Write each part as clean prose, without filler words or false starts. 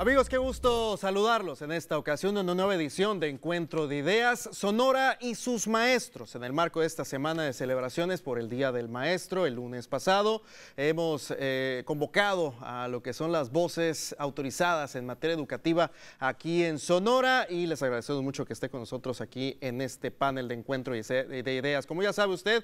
Amigos, qué gusto saludarlos en esta ocasión en una nueva edición de Encuentro de Ideas, Sonora y sus maestros. En el marco de esta semana de celebraciones por el Día del Maestro, el lunes pasado, hemos convocado a lo que son las voces autorizadas en materia educativa aquí en Sonora y les agradecemos mucho que esté con nosotros aquí en este panel de Encuentro de Ideas. Como ya sabe usted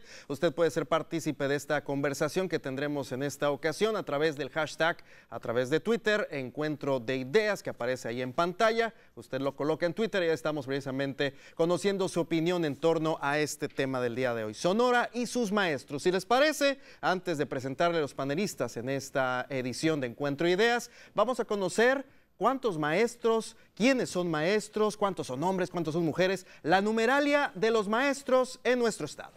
puede ser partícipe de esta conversación que tendremos en esta ocasión a través del hashtag, a través de Twitter, Encuentro de Ideas, que aparece ahí en pantalla. Usted lo coloca en Twitter y ya estamos precisamente conociendo su opinión en torno a este tema del día de hoy, Sonora y sus maestros. Si les parece, antes de presentarle a los panelistas en esta edición de Encuentro de Ideas, vamos a conocer cuántos maestros, quiénes son maestros, cuántos son hombres, cuántos son mujeres, la numeralia de los maestros en nuestro estado.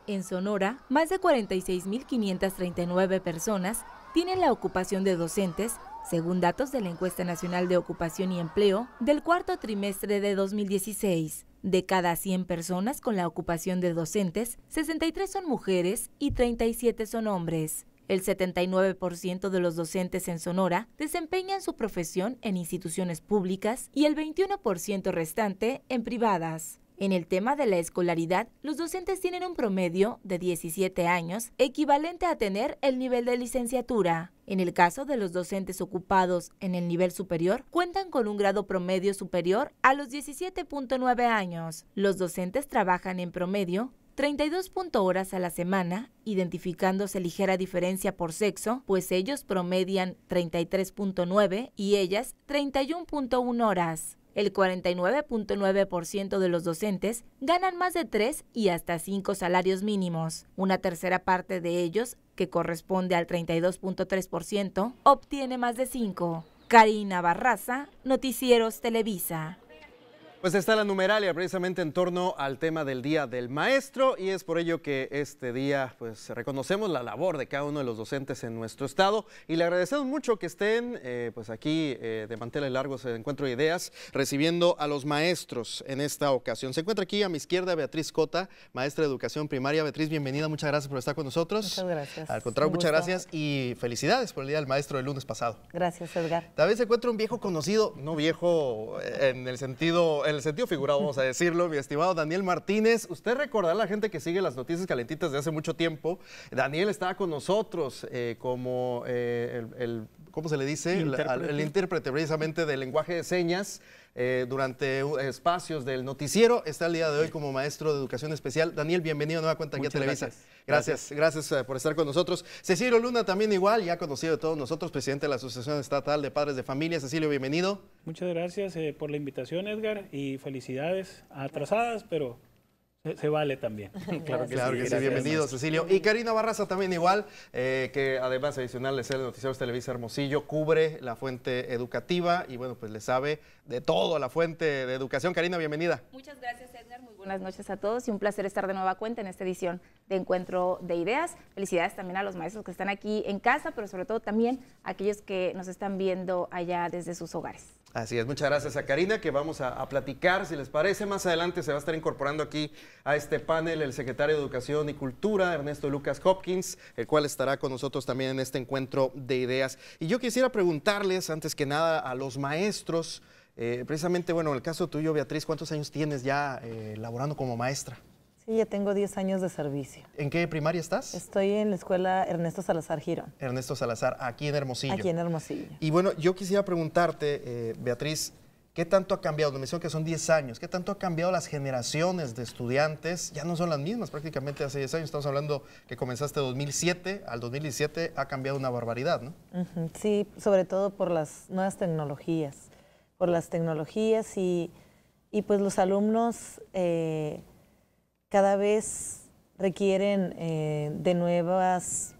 En Sonora, más de 46.539 personas tienen la ocupación de docentes, según datos de la Encuesta Nacional de Ocupación y Empleo del cuarto trimestre de 2016. De cada 100 personas con la ocupación de docentes, 63 son mujeres y 37 son hombres. El 79% de los docentes en Sonora desempeñan su profesión en instituciones públicas y el 21% restante en privadas. En el tema de la escolaridad, los docentes tienen un promedio de 17 años, equivalente a tener el nivel de licenciatura. En el caso de los docentes ocupados en el nivel superior, cuentan con un grado promedio superior a los 17.9 años. Los docentes trabajan en promedio 32 horas a la semana, identificándose ligera diferencia por sexo, pues ellos promedian 33.9 y ellas 31.1 horas. El 49.9% de los docentes ganan más de 3 y hasta 5 salarios mínimos. Una tercera parte de ellos, que corresponde al 32.3%, obtiene más de 5. Karina Barraza, Noticieros Televisa. Pues está la numeralia precisamente en torno al tema del Día del Maestro y es por ello que este día pues reconocemos la labor de cada uno de los docentes en nuestro estado y le agradecemos mucho que estén pues aquí de manteles largos en Encuentro de Ideas recibiendo a los maestros en esta ocasión. Se encuentra aquí a mi izquierda Beatriz Cota, maestra de educación primaria. Beatriz, bienvenida, muchas gracias por estar con nosotros. Muchas gracias. Al contrario, muchas gracias y felicidades por el Día del Maestro del lunes pasado. Gracias, Edgar. También se encuentra un viejo conocido, no viejo en el sentido figurado, vamos a decirlo, mi estimado Daniel Martínez. Usted recordará a la gente que sigue las noticias calentitas de hace mucho tiempo. Daniel estaba con nosotros como ¿cómo se le dice? El intérprete precisamente del lenguaje de señas durante espacios del noticiero. Está el día de hoy como maestro de educación especial. Daniel, bienvenido a Nueva Cuenta aquí a Televisa. Gracias por estar con nosotros. Cecilio Luna también igual, ya conocido de todos nosotros, presidente de la Asociación Estatal de Padres de Familia. Cecilio, bienvenido. Muchas gracias por la invitación, Edgar, y felicidades atrasadas, pero se vale también. Claro que sí, bienvenido, Cecilio. Y Karina Barraza también igual, que además adicional de ser de Noticieros Televisa Hermosillo, cubre la fuente educativa y bueno, pues le sabe de todo la fuente de educación. Karina, bienvenida. Muchas gracias, Edgar. Muy buenas noches a todos y un placer estar de nueva cuenta en esta edición de Encuentro de Ideas. Felicidades también a los maestros que están aquí en casa, pero sobre todo también a aquellos que nos están viendo allá desde sus hogares. Así es, muchas gracias a Karina, que vamos a platicar, si les parece. Más adelante se va a estar incorporando aquí a este panel el secretario de Educación y Cultura, Ernesto Lucas Hopkins, el cual estará con nosotros también en este Encuentro de Ideas. Y yo quisiera preguntarles, antes que nada, a los maestros, precisamente, bueno, en el caso tuyo, Beatriz, ¿cuántos años tienes ya laborando como maestra? Sí, ya tengo 10 años de servicio. ¿En qué primaria estás? Estoy en la escuela Ernesto Salazar Girón. Ernesto Salazar, aquí en Hermosillo. Aquí en Hermosillo. Y bueno, yo quisiera preguntarte, Beatriz, ¿qué tanto ha cambiado? Me mencionó que son 10 años. ¿Qué tanto ha cambiado las generaciones de estudiantes? Ya no son las mismas prácticamente hace 10 años. Estamos hablando que comenzaste en 2007, al 2017 ha cambiado una barbaridad, ¿no? Sí, sobre todo por las nuevas tecnologías. Por las tecnologías y pues los alumnos cada vez requieren de nuevas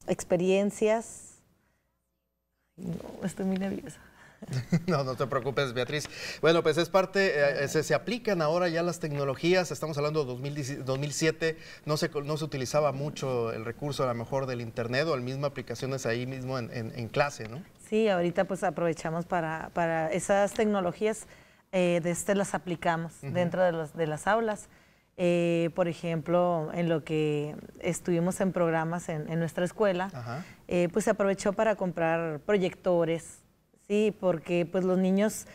experiencias. No, estoy muy nerviosa. No te preocupes, Beatriz. Bueno, pues es parte, se aplican ahora ya las tecnologías. Estamos hablando de 2007, no se utilizaba mucho el recurso a lo mejor del internet o las mismas aplicaciones ahí mismo en clase, ¿no? Sí, ahorita pues aprovechamos para esas tecnologías, las aplicamos dentro de las aulas. Por ejemplo, en lo que estuvimos en programas en nuestra escuela, pues se aprovechó para comprar proyectores, ¿sí? Porque pues los niños,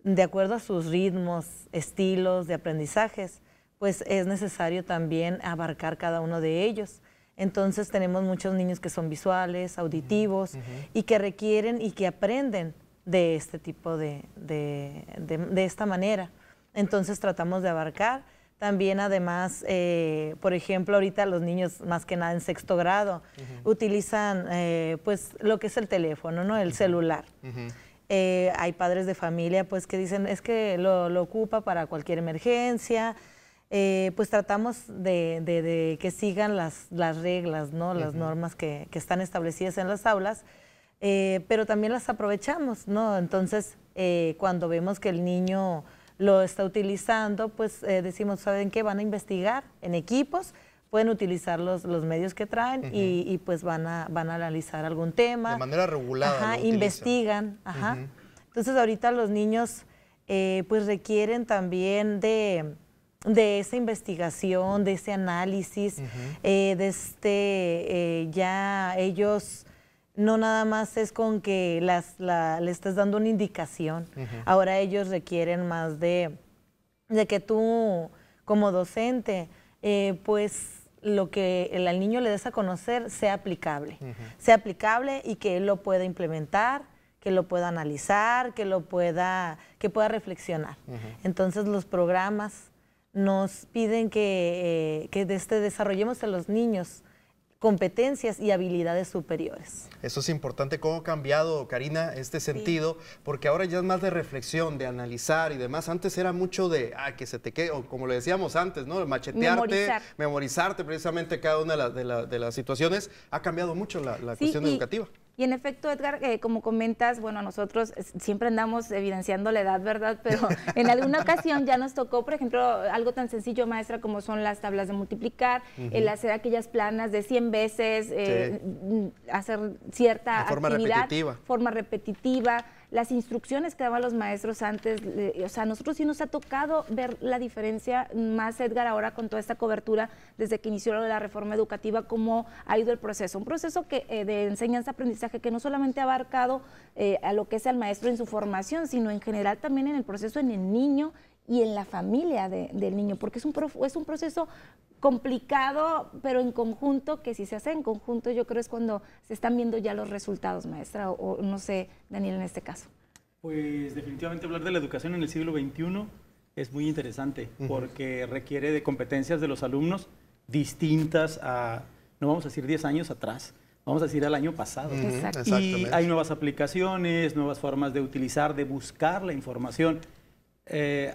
de acuerdo a sus ritmos, estilos de aprendizajes, pues es necesario también abarcar cada uno de ellos. Entonces tenemos muchos niños que son visuales, auditivos, y que requieren y que aprenden de este tipo de esta manera. Entonces tratamos de abarcar. También además, por ejemplo, ahorita los niños más que nada en sexto grado utilizan pues lo que es el teléfono, ¿no? El celular. Hay padres de familia pues que dicen es que lo ocupa para cualquier emergencia. Pues tratamos de que sigan las reglas, ¿no? Las normas que están establecidas en las aulas, pero también las aprovechamos, ¿no? Entonces, cuando vemos que el niño lo está utilizando, pues decimos, ¿saben qué? Van a investigar en equipos, pueden utilizar los medios que traen y pues van a analizar algún tema. De manera regulada. Investigan. Entonces ahorita los niños pues requieren también de esa investigación, de ese análisis, ya ellos no nada más es con que le estés dando una indicación. Ahora ellos requieren más de que tú como docente pues lo que al niño le des a conocer sea aplicable. Sea aplicable y que él lo pueda implementar, que lo pueda analizar, que pueda reflexionar. Entonces los programas nos piden que desarrollemos en los niños competencias y habilidades superiores. Eso es importante. ¿Cómo ha cambiado, Karina, este sentido? Porque ahora ya es más de reflexión, de analizar y demás. Antes era mucho de que se te quede, o como le decíamos antes, ¿no? Machetearte, memorizarte precisamente cada una de las situaciones. Ha cambiado mucho la cuestión educativa. Y en efecto, Edgar, como comentas, bueno, nosotros siempre andamos evidenciando la edad, ¿verdad? Pero en alguna ocasión ya nos tocó, por ejemplo, algo tan sencillo, maestra, como son las tablas de multiplicar, el hacer aquellas planas de 100 veces, hacer cierta actividad, forma repetitiva, las instrucciones que daban los maestros antes, o sea, a nosotros sí nos ha tocado ver la diferencia, más Edgar, ahora con toda esta cobertura, desde que inició la reforma educativa, cómo ha ido el proceso. Un proceso de enseñanza-aprendizaje que no solamente ha abarcado a lo que es el maestro en su formación, sino en general también en el proceso en el niño y en la familia del niño, porque es un proceso complicado, pero en conjunto, que si se hace en conjunto, yo creo es cuando se están viendo ya los resultados, maestra, o no sé, Daniel, en este caso. Pues definitivamente hablar de la educación en el siglo XXI es muy interesante, porque requiere de competencias de los alumnos distintas a, no vamos a decir 10 años atrás, vamos a decir al año pasado. Y hay nuevas aplicaciones, nuevas formas de utilizar, de buscar la información.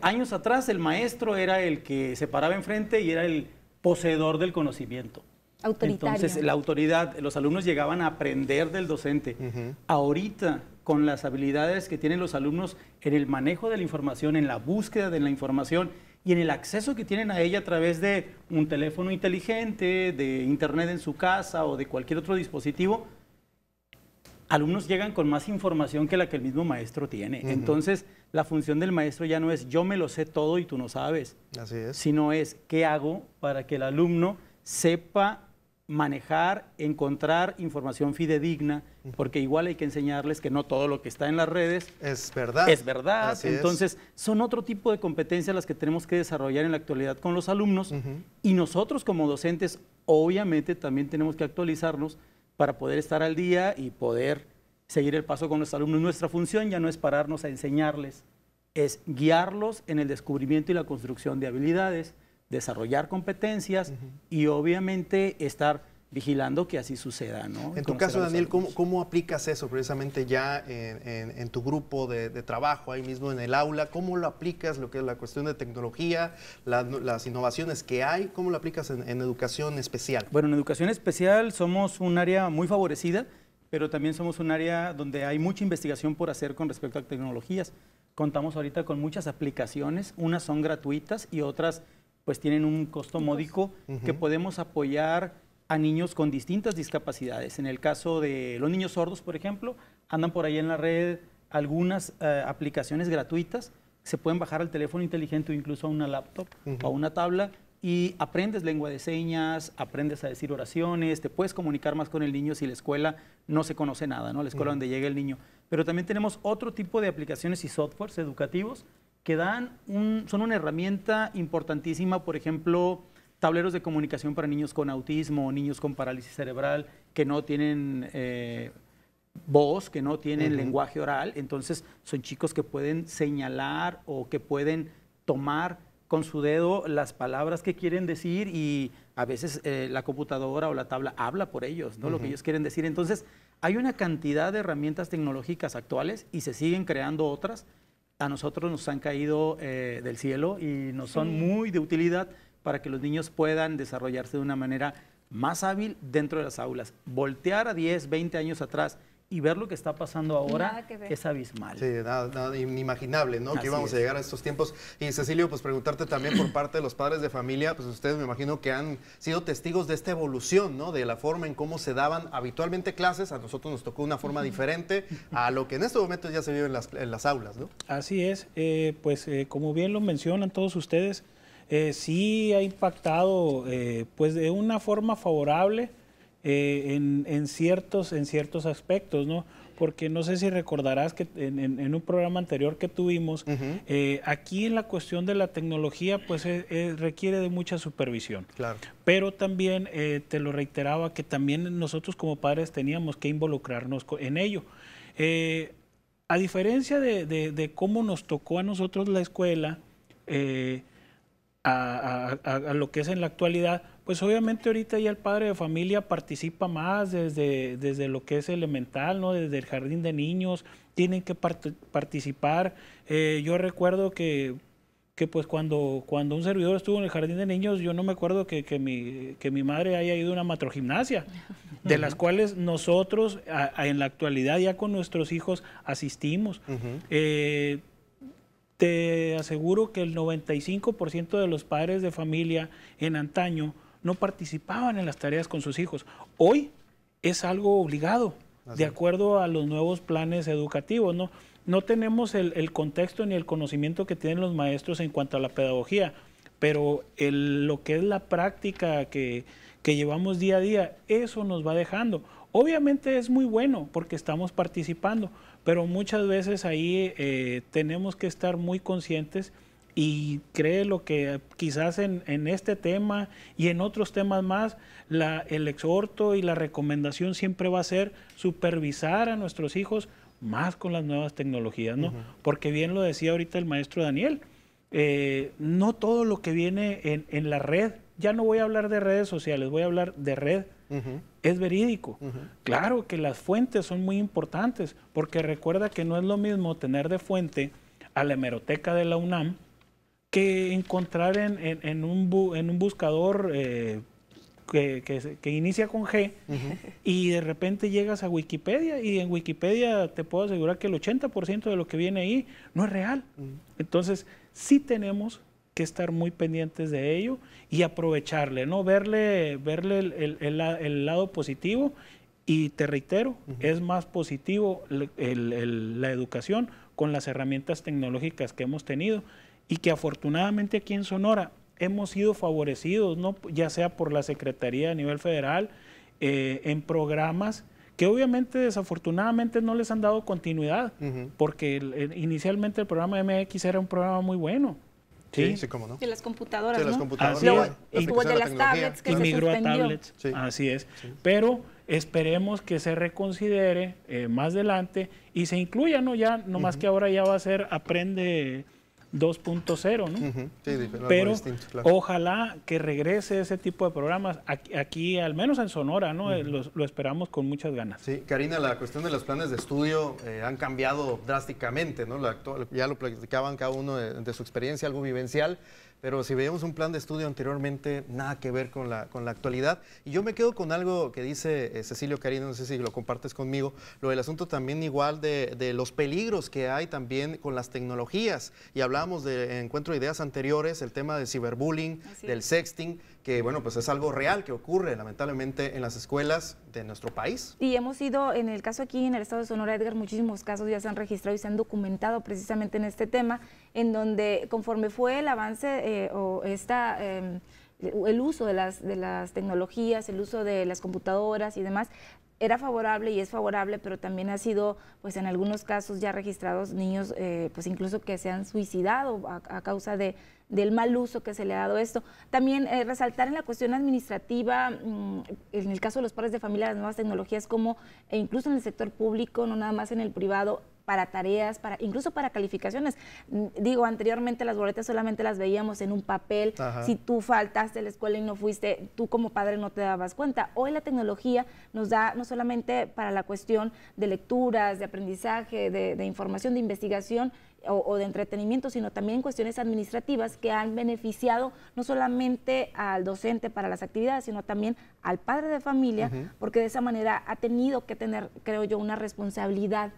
Años atrás el maestro era el que se paraba enfrente y era el poseedor del conocimiento. Autoritario. Entonces la autoridad, los alumnos llegaban a aprender del docente. Ahorita, con las habilidades que tienen los alumnos en el manejo de la información, en la búsqueda de la información y en el acceso que tienen a ella a través de un teléfono inteligente, de internet en su casa o de cualquier otro dispositivo, alumnos llegan con más información que la que el mismo maestro tiene. Entonces, la función del maestro ya no es yo me lo sé todo y tú no sabes. Así es. Sino es qué hago para que el alumno sepa manejar, encontrar información fidedigna, porque igual hay que enseñarles que no todo lo que está en las redes es verdad. Es verdad. Así Entonces, son otro tipo de competencias las que tenemos que desarrollar en la actualidad con los alumnos, y nosotros como docentes, obviamente, también tenemos que actualizarnos para poder estar al día y poder seguir el paso con los alumnos. Nuestra función ya no es pararnos a enseñarles, es guiarlos en el descubrimiento y la construcción de habilidades, desarrollar competencias y obviamente estar vigilando que así suceda, ¿no? En tu caso, Daniel, ¿cómo aplicas eso precisamente ya en tu grupo de trabajo, ahí mismo en el aula? ¿Cómo lo aplicas, lo que es la cuestión de tecnología, las innovaciones que hay? ¿Cómo lo aplicas en educación especial? Bueno, en educación especial somos un área muy favorecida, pero también somos un área donde hay mucha investigación por hacer con respecto a tecnologías. Contamos ahorita con muchas aplicaciones, unas son gratuitas y otras pues tienen un costo módico que podemos apoyar a niños con distintas discapacidades. En el caso de los niños sordos, por ejemplo, andan por ahí en la red algunas aplicaciones gratuitas, se pueden bajar al teléfono inteligente o incluso a una laptop o a una tabla, y aprendes lengua de señas, aprendes a decir oraciones, te puedes comunicar más con el niño si la escuela no se conoce nada, ¿no? La escuela donde llega el niño. Pero también tenemos otro tipo de aplicaciones y softwares educativos que son una herramienta importantísima, por ejemplo, tableros de comunicación para niños con autismo, niños con parálisis cerebral, que no tienen voz, que no tienen lenguaje oral. Entonces son chicos que pueden señalar o que pueden tomar con su dedo las palabras que quieren decir, y a veces la computadora o la tabla habla por ellos, ¿no? Lo que ellos quieren decir. Entonces hay una cantidad de herramientas tecnológicas actuales y se siguen creando otras. A nosotros nos han caído del cielo y nos son muy de utilidad para que los niños puedan desarrollarse de una manera más hábil dentro de las aulas. Voltear a 10, 20 años atrás y ver lo que está pasando ahora es abismal. Sí, nada inimaginable, ¿no? Que íbamos a llegar a estos tiempos. Y Cecilio, pues preguntarte también por parte de los padres de familia, pues ustedes me imagino que han sido testigos de esta evolución, ¿no? De la forma en cómo se daban habitualmente clases. A nosotros nos tocó una forma diferente a lo que en estos momentos ya se vive en las aulas, ¿no? Así es, como bien lo mencionan todos ustedes, sí ha impactado pues de una forma favorable en ciertos aspectos, ¿no? Porque no sé si recordarás que en un programa anterior que tuvimos, aquí en la cuestión de la tecnología pues requiere de mucha supervisión. Claro. Pero también te lo reiteraba que también nosotros como padres teníamos que involucrarnos en ello. A diferencia de cómo nos tocó a nosotros la escuela, a lo que es en la actualidad, pues obviamente ahorita ya el padre de familia participa más desde lo que es elemental, ¿no? Desde el jardín de niños, tienen que participar. Yo recuerdo que pues cuando un servidor estuvo en el jardín de niños, yo no me acuerdo que mi madre haya ido a una matrogimnasia, de las cuales nosotros en la actualidad ya con nuestros hijos asistimos. Te aseguro que el 95% de los padres de familia en antaño no participaban en las tareas con sus hijos. Hoy es algo obligado, de acuerdo a los nuevos planes educativos, ¿no? No tenemos el contexto ni el conocimiento que tienen los maestros en cuanto a la pedagogía, pero lo que es la práctica que llevamos día a día, eso nos va dejando. Obviamente es muy bueno porque estamos participando, pero muchas veces ahí tenemos que estar muy conscientes y créelo que quizás en este tema y en otros temas más, el exhorto y la recomendación siempre va a ser supervisar a nuestros hijos más con las nuevas tecnologías, ¿no? Porque bien lo decía ahorita el maestro Daniel, no todo lo que viene en la red, ya no voy a hablar de redes sociales, voy a hablar de red, es verídico. Claro que las fuentes son muy importantes, porque recuerda que no es lo mismo tener de fuente a la hemeroteca de la UNAM que encontrar en un buscador que inicia con G y de repente llegas a Wikipedia y en Wikipedia te puedo asegurar que el 80% de lo que viene ahí no es real. Entonces sí tenemos que estar muy pendientes de ello y aprovecharle, ¿no? Verle el lado positivo, y te reitero, es más positivo la educación con las herramientas tecnológicas que hemos tenido y que afortunadamente aquí en Sonora hemos sido favorecidos, ¿no? Ya sea por la Secretaría a nivel federal, en programas que obviamente desafortunadamente no les han dado continuidad, porque inicialmente el programa MX era un programa muy bueno. Sí, cómo no. De las computadoras, de las computadoras, y de las tablets que migró se suspendió. a tablets, así es. Pero esperemos que se reconsidere más adelante y se incluya, ¿no? Ya, nomás que ahora ya va a ser Aprende 2.0, ¿no? Pero claro, ojalá que regrese ese tipo de programas aquí al menos en Sonora, ¿no? Lo esperamos con muchas ganas. Sí, Karina, la cuestión de los planes de estudio han cambiado drásticamente, ¿no? Ya lo platicaban cada uno de su experiencia, algo vivencial, pero si veíamos un plan de estudio anteriormente, nada que ver con la actualidad. Y yo me quedo con algo que dice Cecilio, Karina, no sé si lo compartes conmigo, lo del asunto también igual de los peligros que hay también con las tecnologías. Y hablábamos de encuentro de ideas anteriores, el tema del ciberbullying, del sexting, que bueno, pues es algo real que ocurre lamentablemente en las escuelas de nuestro país. Y hemos ido, en el caso aquí en el estado de Sonora, Edgar, muchísimos casos ya se han registrado y se han documentado precisamente en este tema, en donde conforme fue el avance o esta el uso de las tecnologías, el uso de las computadoras y demás, era favorable y es favorable, pero también ha sido, pues en algunos casos ya registrados niños, pues incluso que se han suicidado a causa del mal uso que se le ha dado esto. También resaltar en la cuestión administrativa, en el caso de los padres de familia, las nuevas tecnologías, como incluso en el sector público, no nada más en el privado, para tareas, incluso para calificaciones. Digo, anteriormente las boletas solamente las veíamos en un papel. Ajá. Si tú faltaste a la escuela y no fuiste, tú como padre no te dabas cuenta. Hoy la tecnología nos da no solamente para la cuestión de lecturas, de aprendizaje, de información, de investigación o de entretenimiento, sino también en cuestiones administrativas que han beneficiado no solamente al docente para las actividades, sino también al padre de familia, porque de esa manera ha tenido que tener, creo yo, una responsabilidad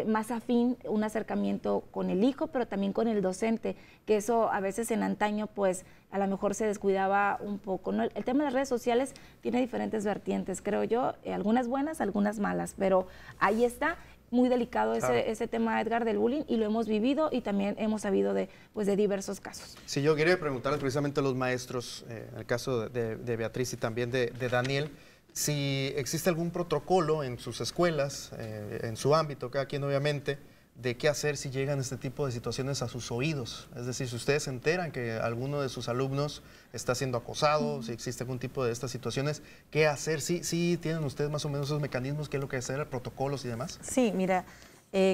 más afín, un acercamiento con el hijo, pero también con el docente, que eso a veces en antaño pues a lo mejor se descuidaba un poco, ¿no? El tema de las redes sociales tiene diferentes vertientes, creo yo, algunas buenas, algunas malas, pero ahí está. Muy delicado ese tema, Edgar, del bullying, y lo hemos vivido y también hemos sabido de diversos casos. Sí, yo quería preguntarles precisamente a los maestros, en el caso de Beatriz y también de Daniel, si existe algún protocolo en sus escuelas, en su ámbito, cada quien obviamente, de qué hacer si llegan este tipo de situaciones a sus oídos. Es decir, si ustedes se enteran que alguno de sus alumnos está siendo acosado, si existe algún tipo de estas situaciones, ¿qué hacer? ¿Sí tienen ustedes más o menos esos mecanismos? ¿Qué es lo que hacer? ¿Protocolos y demás? Sí, mira,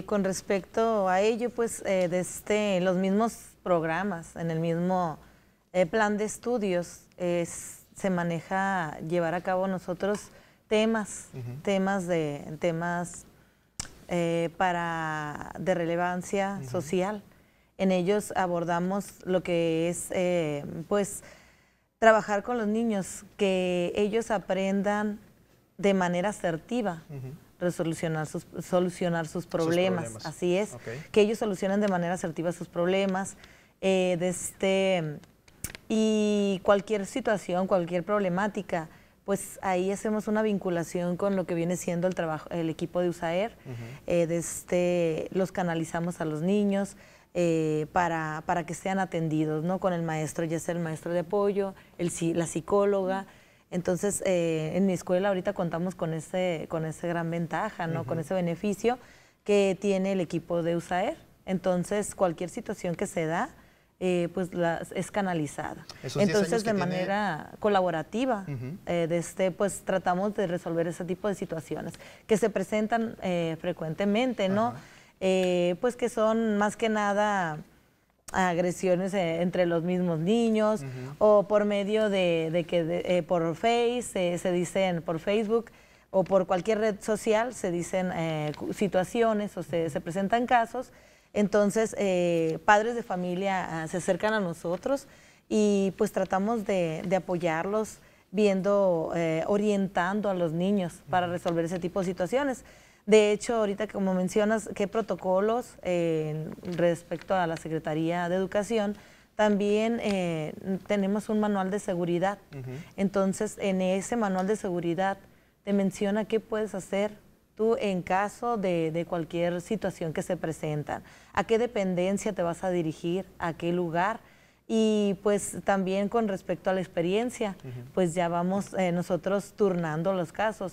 con respecto a ello, pues desde los mismos programas, en el mismo plan de estudios, se maneja llevar a cabo nosotros temas de relevancia social. En ellos abordamos lo que es pues trabajar con los niños, que ellos aprendan de manera asertiva solucionar sus problemas. Así es, que ellos solucionen de manera asertiva sus problemas, y cualquier situación, cualquier problemática, pues ahí hacemos una vinculación con lo que viene siendo el equipo de USAER. Los canalizamos a los niños para que sean atendidos, ¿no? Con el maestro, ya sea el maestro de apoyo, la psicóloga. Entonces, en mi escuela ahorita contamos con ese gran ventaja, ¿no? Con ese beneficio que tiene el equipo de USAER. Entonces, cualquier situación que se da, pues es canalizada. Entonces, de manera colaborativa, pues tratamos de resolver ese tipo de situaciones que se presentan frecuentemente, ¿no? Pues que son más que nada agresiones entre los mismos niños, o por medio de que por se dicen por Facebook o por cualquier red social se dicen situaciones o se presentan casos. Entonces, padres de familia se acercan a nosotros y pues tratamos de apoyarlos, orientando a los niños para resolver ese tipo de situaciones. De hecho, ahorita como mencionas, ¿qué protocolos respecto a la Secretaría de Educación? También tenemos un manual de seguridad. Entonces, en ese manual de seguridad te menciona qué puedes hacer tú en caso de cualquier situación que se presenta, a qué dependencia te vas a dirigir, a qué lugar, y pues también con respecto a la experiencia, pues ya vamos nosotros turnando los casos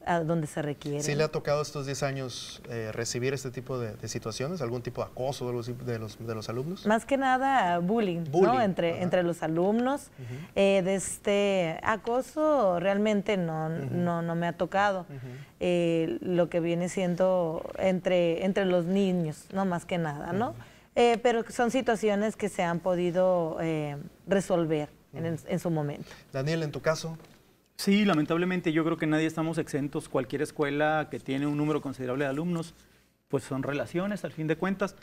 a donde se requiere. ¿Sí le ha tocado estos 10 años recibir este tipo de situaciones, algún tipo de acoso de los alumnos? Más que nada bullying. ¿No? Entre los alumnos. Acoso realmente no me ha tocado. Lo que viene siendo entre los niños, no más que nada, ¿no? Pero son situaciones que se han podido resolver en su momento. Daniel, ¿en tu caso? Sí, lamentablemente yo creo que nadie estamos exentos. Cualquier escuela que tiene un número considerable de alumnos, pues son relaciones, al fin de cuentas.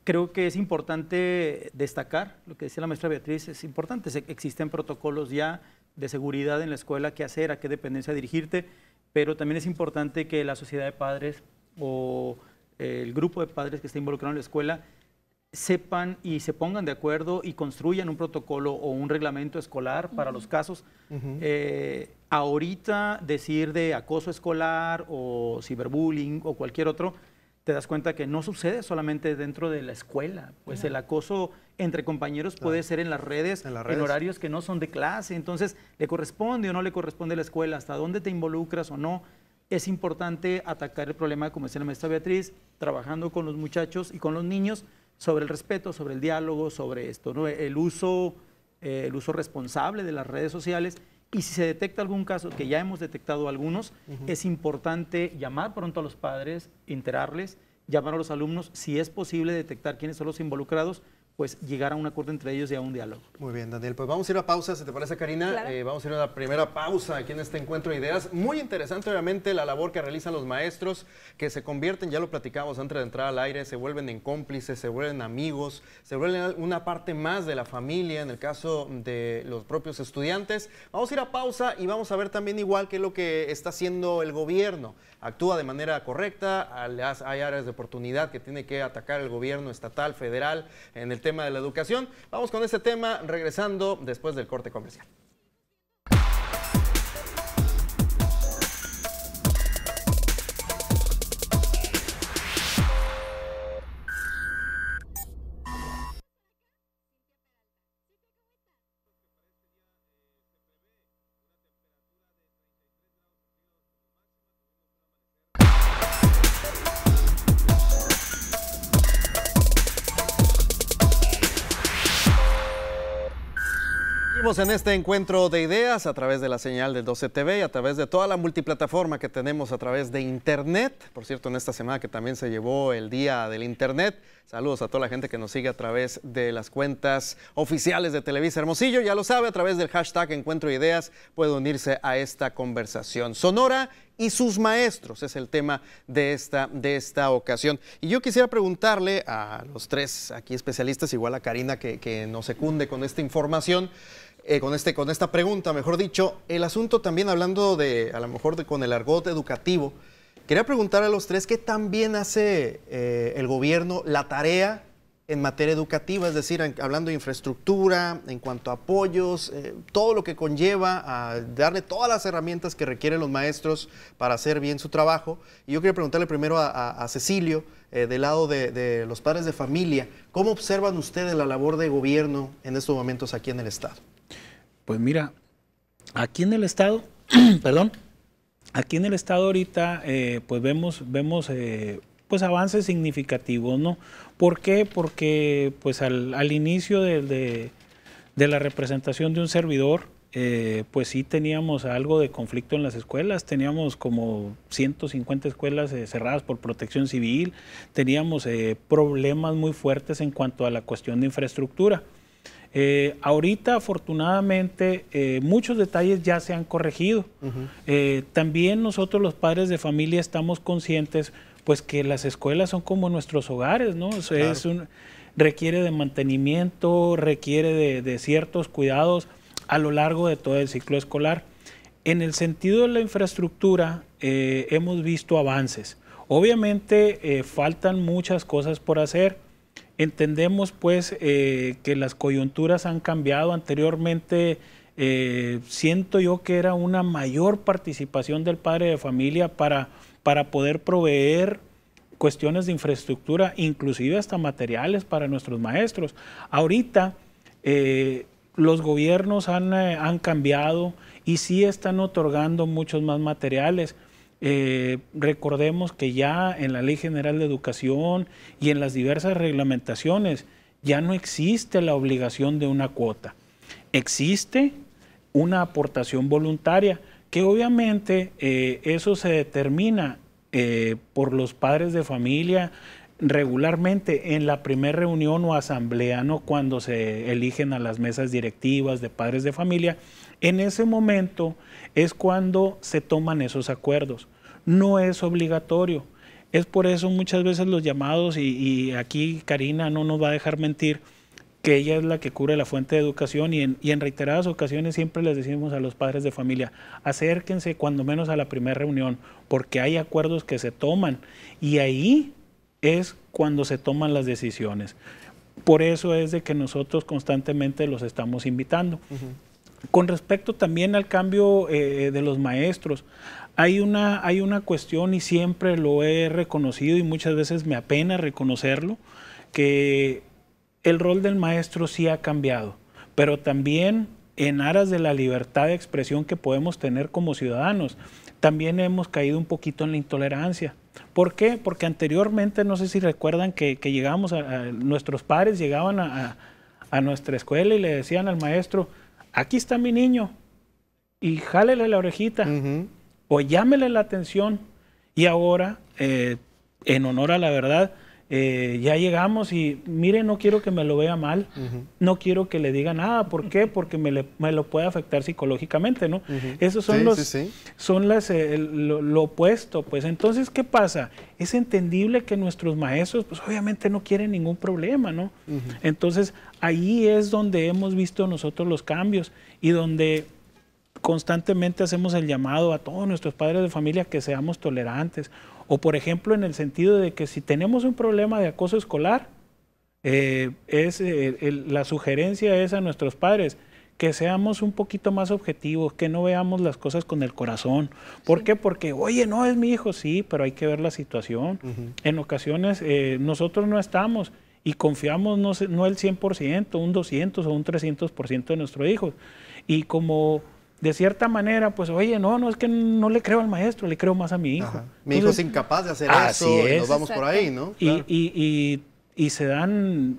Creo que es importante destacar, lo que decía la maestra Beatriz, es importante. Existen protocolos ya de seguridad en la escuela, qué hacer, a qué dependencia dirigirte, pero también es importante que la sociedad de padres o el grupo de padres que está involucrado en la escuela sepan y se pongan de acuerdo y construyan un protocolo o un reglamento escolar para los casos. Ahorita decir de acoso escolar o ciberbullying o cualquier otro, te das cuenta que no sucede solamente dentro de la escuela, pues el acoso entre compañeros puede ser en las redes, en horarios que no son de clase, entonces le corresponde o no le corresponde a la escuela, hasta dónde te involucras o no. Es importante atacar el problema, como decía la maestra Beatriz, trabajando con los muchachos y con los niños sobre el respeto, sobre el diálogo, sobre esto, ¿no? El uso responsable de las redes sociales. Y si se detecta algún caso, que ya hemos detectado algunos, es importante llamar pronto a los padres, enterarles, llamar a los alumnos, si es posible detectar quiénes son los involucrados, pues llegar a un acuerdo entre ellos y a un diálogo. Muy bien, Daniel, pues vamos a ir a pausa, ¿se te parece, Karina? Claro. Vamos a ir a la primera pausa aquí en este encuentro de ideas. Muy interesante, obviamente, la labor que realizan los maestros, que se convierten, ya lo platicamos antes de entrar al aire, se vuelven en cómplices, se vuelven amigos, se vuelven una parte más de la familia, en el caso de los propios estudiantes. Vamos a ir a pausa y vamos a ver también igual qué es lo que está haciendo el gobierno. Actúa de manera correcta, hay áreas de oportunidad que tiene que atacar el gobierno estatal, federal, en el tema de la educación. Vamos con este tema regresando después del corte comercial. En este encuentro de ideas a través de la señal del 12 TV y a través de toda la multiplataforma que tenemos a través de Internet. Por cierto, en esta semana que también se llevó el Día del Internet. Saludos a toda la gente que nos sigue a través de las cuentas oficiales de Televisa Hermosillo. Ya lo sabe, a través del hashtag Encuentro de Ideas puede unirse a esta conversación. Sonora y sus maestros es el tema de esta ocasión. Y yo quisiera preguntarle a los tres aquí especialistas, igual a Karina que nos secunde con esta información, con esta pregunta, mejor dicho, el asunto también hablando de, a lo mejor con el argot educativo, quería preguntar a los tres qué también hace el gobierno la tarea en materia educativa, es decir, hablando de infraestructura, en cuanto a apoyos, todo lo que conlleva a darle todas las herramientas que requieren los maestros para hacer bien su trabajo. Y yo quería preguntarle primero a Cecilio, del lado de los padres de familia, ¿cómo observan ustedes la labor de gobierno en estos momentos aquí en el Estado? Pues mira, aquí en el Estado, perdón, aquí en el Estado ahorita pues vemos pues avances significativos, ¿no? ¿Por qué? Porque pues al inicio de la representación de un servidor, pues sí teníamos algo de conflicto en las escuelas, teníamos como 150 escuelas cerradas por protección civil, teníamos problemas muy fuertes en cuanto a la cuestión de infraestructura. Ahorita, afortunadamente, muchos detalles ya se han corregido. También nosotros, los padres de familia, estamos conscientes pues que las escuelas son como nuestros hogares, ¿no? Claro. Requiere de mantenimiento, requiere de ciertos cuidados a lo largo de todo el ciclo escolar. En el sentido de la infraestructura, hemos visto avances. Obviamente, faltan muchas cosas por hacer. Entendemos pues que las coyunturas han cambiado. Anteriormente siento yo que era una mayor participación del padre de familia para poder proveer cuestiones de infraestructura, inclusive hasta materiales para nuestros maestros. Ahorita los gobiernos han cambiado y sí están otorgando muchos más materiales. Recordemos que ya en la Ley General de Educación y en las diversas reglamentaciones ya no existe la obligación de una cuota. Existe una aportación voluntaria que obviamente eso se determina por los padres de familia regularmente en la primera reunión o asamblea, ¿no? Cuando se eligen a las mesas directivas de padres de familia. En ese momento es cuando se toman esos acuerdos. No es obligatorio. Es por eso muchas veces los llamados, y aquí Karina no nos va a dejar mentir, que ella es la que cubre la fuente de educación y en reiteradas ocasiones siempre les decimos a los padres de familia, acérquense cuando menos a la primera reunión, porque hay acuerdos que se toman y ahí es cuando se toman las decisiones. Por eso es de que nosotros constantemente los estamos invitando. Con respecto también al cambio de los maestros, hay una cuestión, y siempre lo he reconocido y muchas veces me apena reconocerlo, que el rol del maestro sí ha cambiado, pero también en aras de la libertad de expresión que podemos tener como ciudadanos, también hemos caído un poquito en la intolerancia. ¿Por qué? Porque anteriormente, no sé si recuerdan que llegábamos nuestros padres llegaban a nuestra escuela y le decían al maestro, aquí está mi niño, y jálele la orejita, o llámele la atención. Y ahora, en honor a la verdad, ya llegamos y, mire, no quiero que me lo vea mal, no quiero que le diga nada. ¿Por qué? Porque me lo puede afectar psicológicamente, ¿no? Esos son lo opuesto, pues. Entonces, ¿qué pasa? Es entendible que nuestros maestros, pues obviamente no quieren ningún problema, ¿no? Entonces, ahí es donde hemos visto nosotros los cambios y donde constantemente hacemos el llamado a todos nuestros padres de familia que seamos tolerantes. O, por ejemplo, en el sentido de que si tenemos un problema de acoso escolar, la sugerencia es a nuestros padres que seamos un poquito más objetivos, que no veamos las cosas con el corazón. ¿Por qué? Porque, oye, no es mi hijo, sí, pero hay que ver la situación. En ocasiones nosotros no estamos y confiamos no el 100%, un 200 o un 300% de nuestro hijo. Y como de cierta manera, pues, oye, no es que no le creo al maestro, le creo más a mi hijo. Mi hijo es incapaz de hacer eso y nos vamos por ahí, ¿no? Claro. Y se dan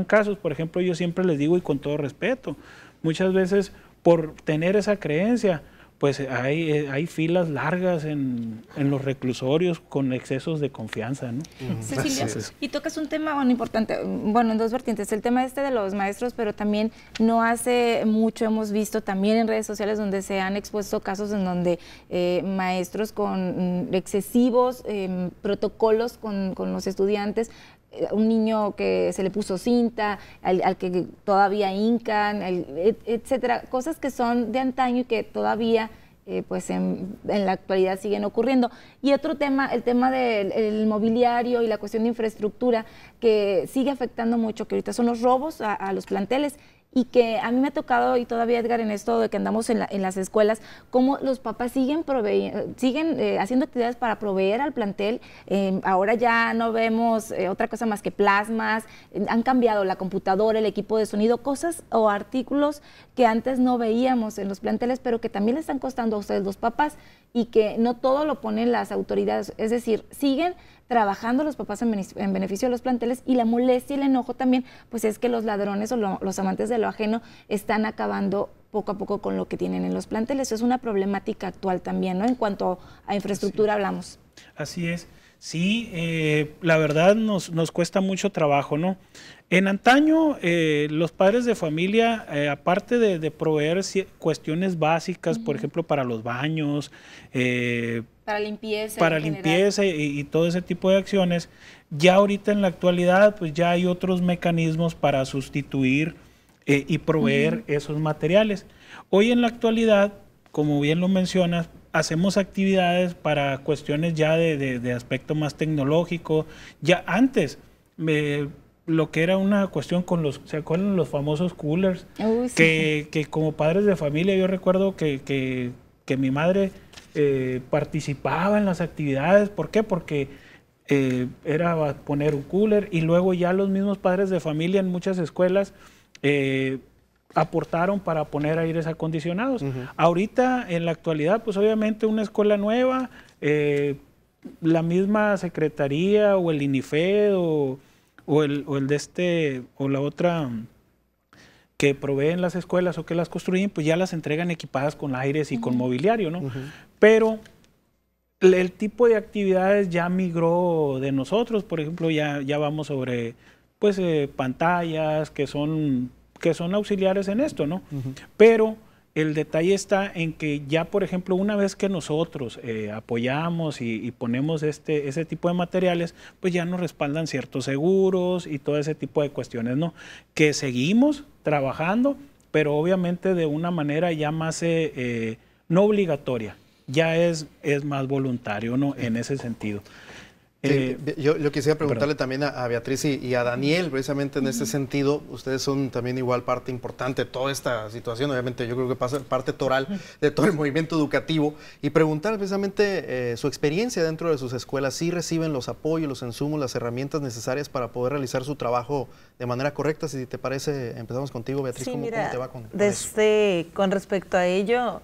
casos, por ejemplo, yo siempre les digo, y con todo respeto, muchas veces por tener esa creencia, pues hay filas largas en los reclusorios con excesos de confianza, ¿no? Cecilia, y tocas un tema importante, bueno, en dos vertientes, el tema de los maestros, pero también no hace mucho hemos visto también en redes sociales donde se han expuesto casos en donde maestros con excesivos protocolos con los estudiantes, un niño que se le puso cinta, al que todavía hincan, etcétera, cosas que son de antaño y que todavía pues en la actualidad siguen ocurriendo. Y otro tema, el tema del mobiliario y la cuestión de infraestructura, que sigue afectando mucho, que ahorita son los robos a los planteles, y que a mí me ha tocado, y todavía, Edgar, en esto de que andamos en las escuelas, cómo los papás siguen haciendo actividades para proveer al plantel. Ahora ya no vemos otra cosa más que plasmas, han cambiado la computadora, el equipo de sonido, cosas o artículos que antes no veíamos en los planteles, pero que también le están costando a ustedes los papás, y que no todo lo ponen las autoridades, es decir, siguen trabajando los papás en beneficio de los planteles, y la molestia y el enojo también, pues es que los ladrones o los amantes de lo ajeno están acabando poco a poco con lo que tienen en los planteles. Es una problemática actual también, ¿no? En cuanto a infraestructura hablamos. Así es. Sí, la verdad nos cuesta mucho trabajo, ¿no? En antaño, los padres de familia, aparte de proveer cuestiones básicas, por ejemplo, para los baños, para limpieza y todo ese tipo de acciones, ya ahorita en la actualidad, pues ya hay otros mecanismos para sustituir y proveer esos materiales. Hoy en la actualidad, como bien lo mencionas, hacemos actividades para cuestiones ya de aspecto más tecnológico. Ya antes, lo que era una cuestión ¿se acuerdan los famosos coolers? Sí. Que como padres de familia yo recuerdo que mi madre participaba en las actividades. ¿Por qué? Porque era poner un cooler, y luego ya los mismos padres de familia en muchas escuelas aportaron para poner aires acondicionados. Ahorita, en la actualidad, pues obviamente una escuela nueva, la misma secretaría o el INIFED o la otra que proveen las escuelas o que las construyen, pues ya las entregan equipadas con aires y con mobiliario, ¿no? Pero el tipo de actividades ya migró de nosotros. Por ejemplo, ya vamos sobre pues pantallas que son auxiliares en esto, ¿no? Pero el detalle está en que ya, por ejemplo, una vez que nosotros apoyamos y ponemos ese tipo de materiales, pues ya nos respaldan ciertos seguros y todo ese tipo de cuestiones, ¿no? Que seguimos trabajando, pero obviamente de una manera ya más no obligatoria, ya es más voluntario, ¿no? En ese sentido. Sí, yo quisiera preguntarle también a Beatriz y a Daniel, precisamente en este sentido. Ustedes son también igual parte importante de toda esta situación, obviamente yo creo que pasa parte toral de todo el movimiento educativo, y preguntar precisamente su experiencia dentro de sus escuelas. ¿Sí reciben los apoyos, los insumos, las herramientas necesarias para poder realizar su trabajo de manera correcta? Si te parece, empezamos contigo, Beatriz. Sí, ¿Cómo te va con eso? Con respecto a ello,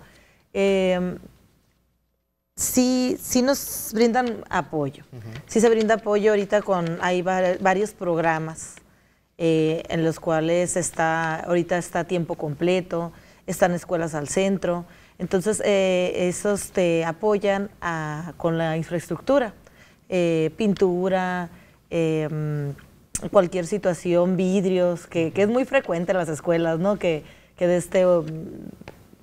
sí nos brindan apoyo. Sí se brinda apoyo ahorita hay varios programas en los cuales ahorita está a tiempo completo, están escuelas al centro. Entonces, esos te apoyan con la infraestructura, pintura, cualquier situación, vidrios, que es muy frecuente en las escuelas, ¿no? Que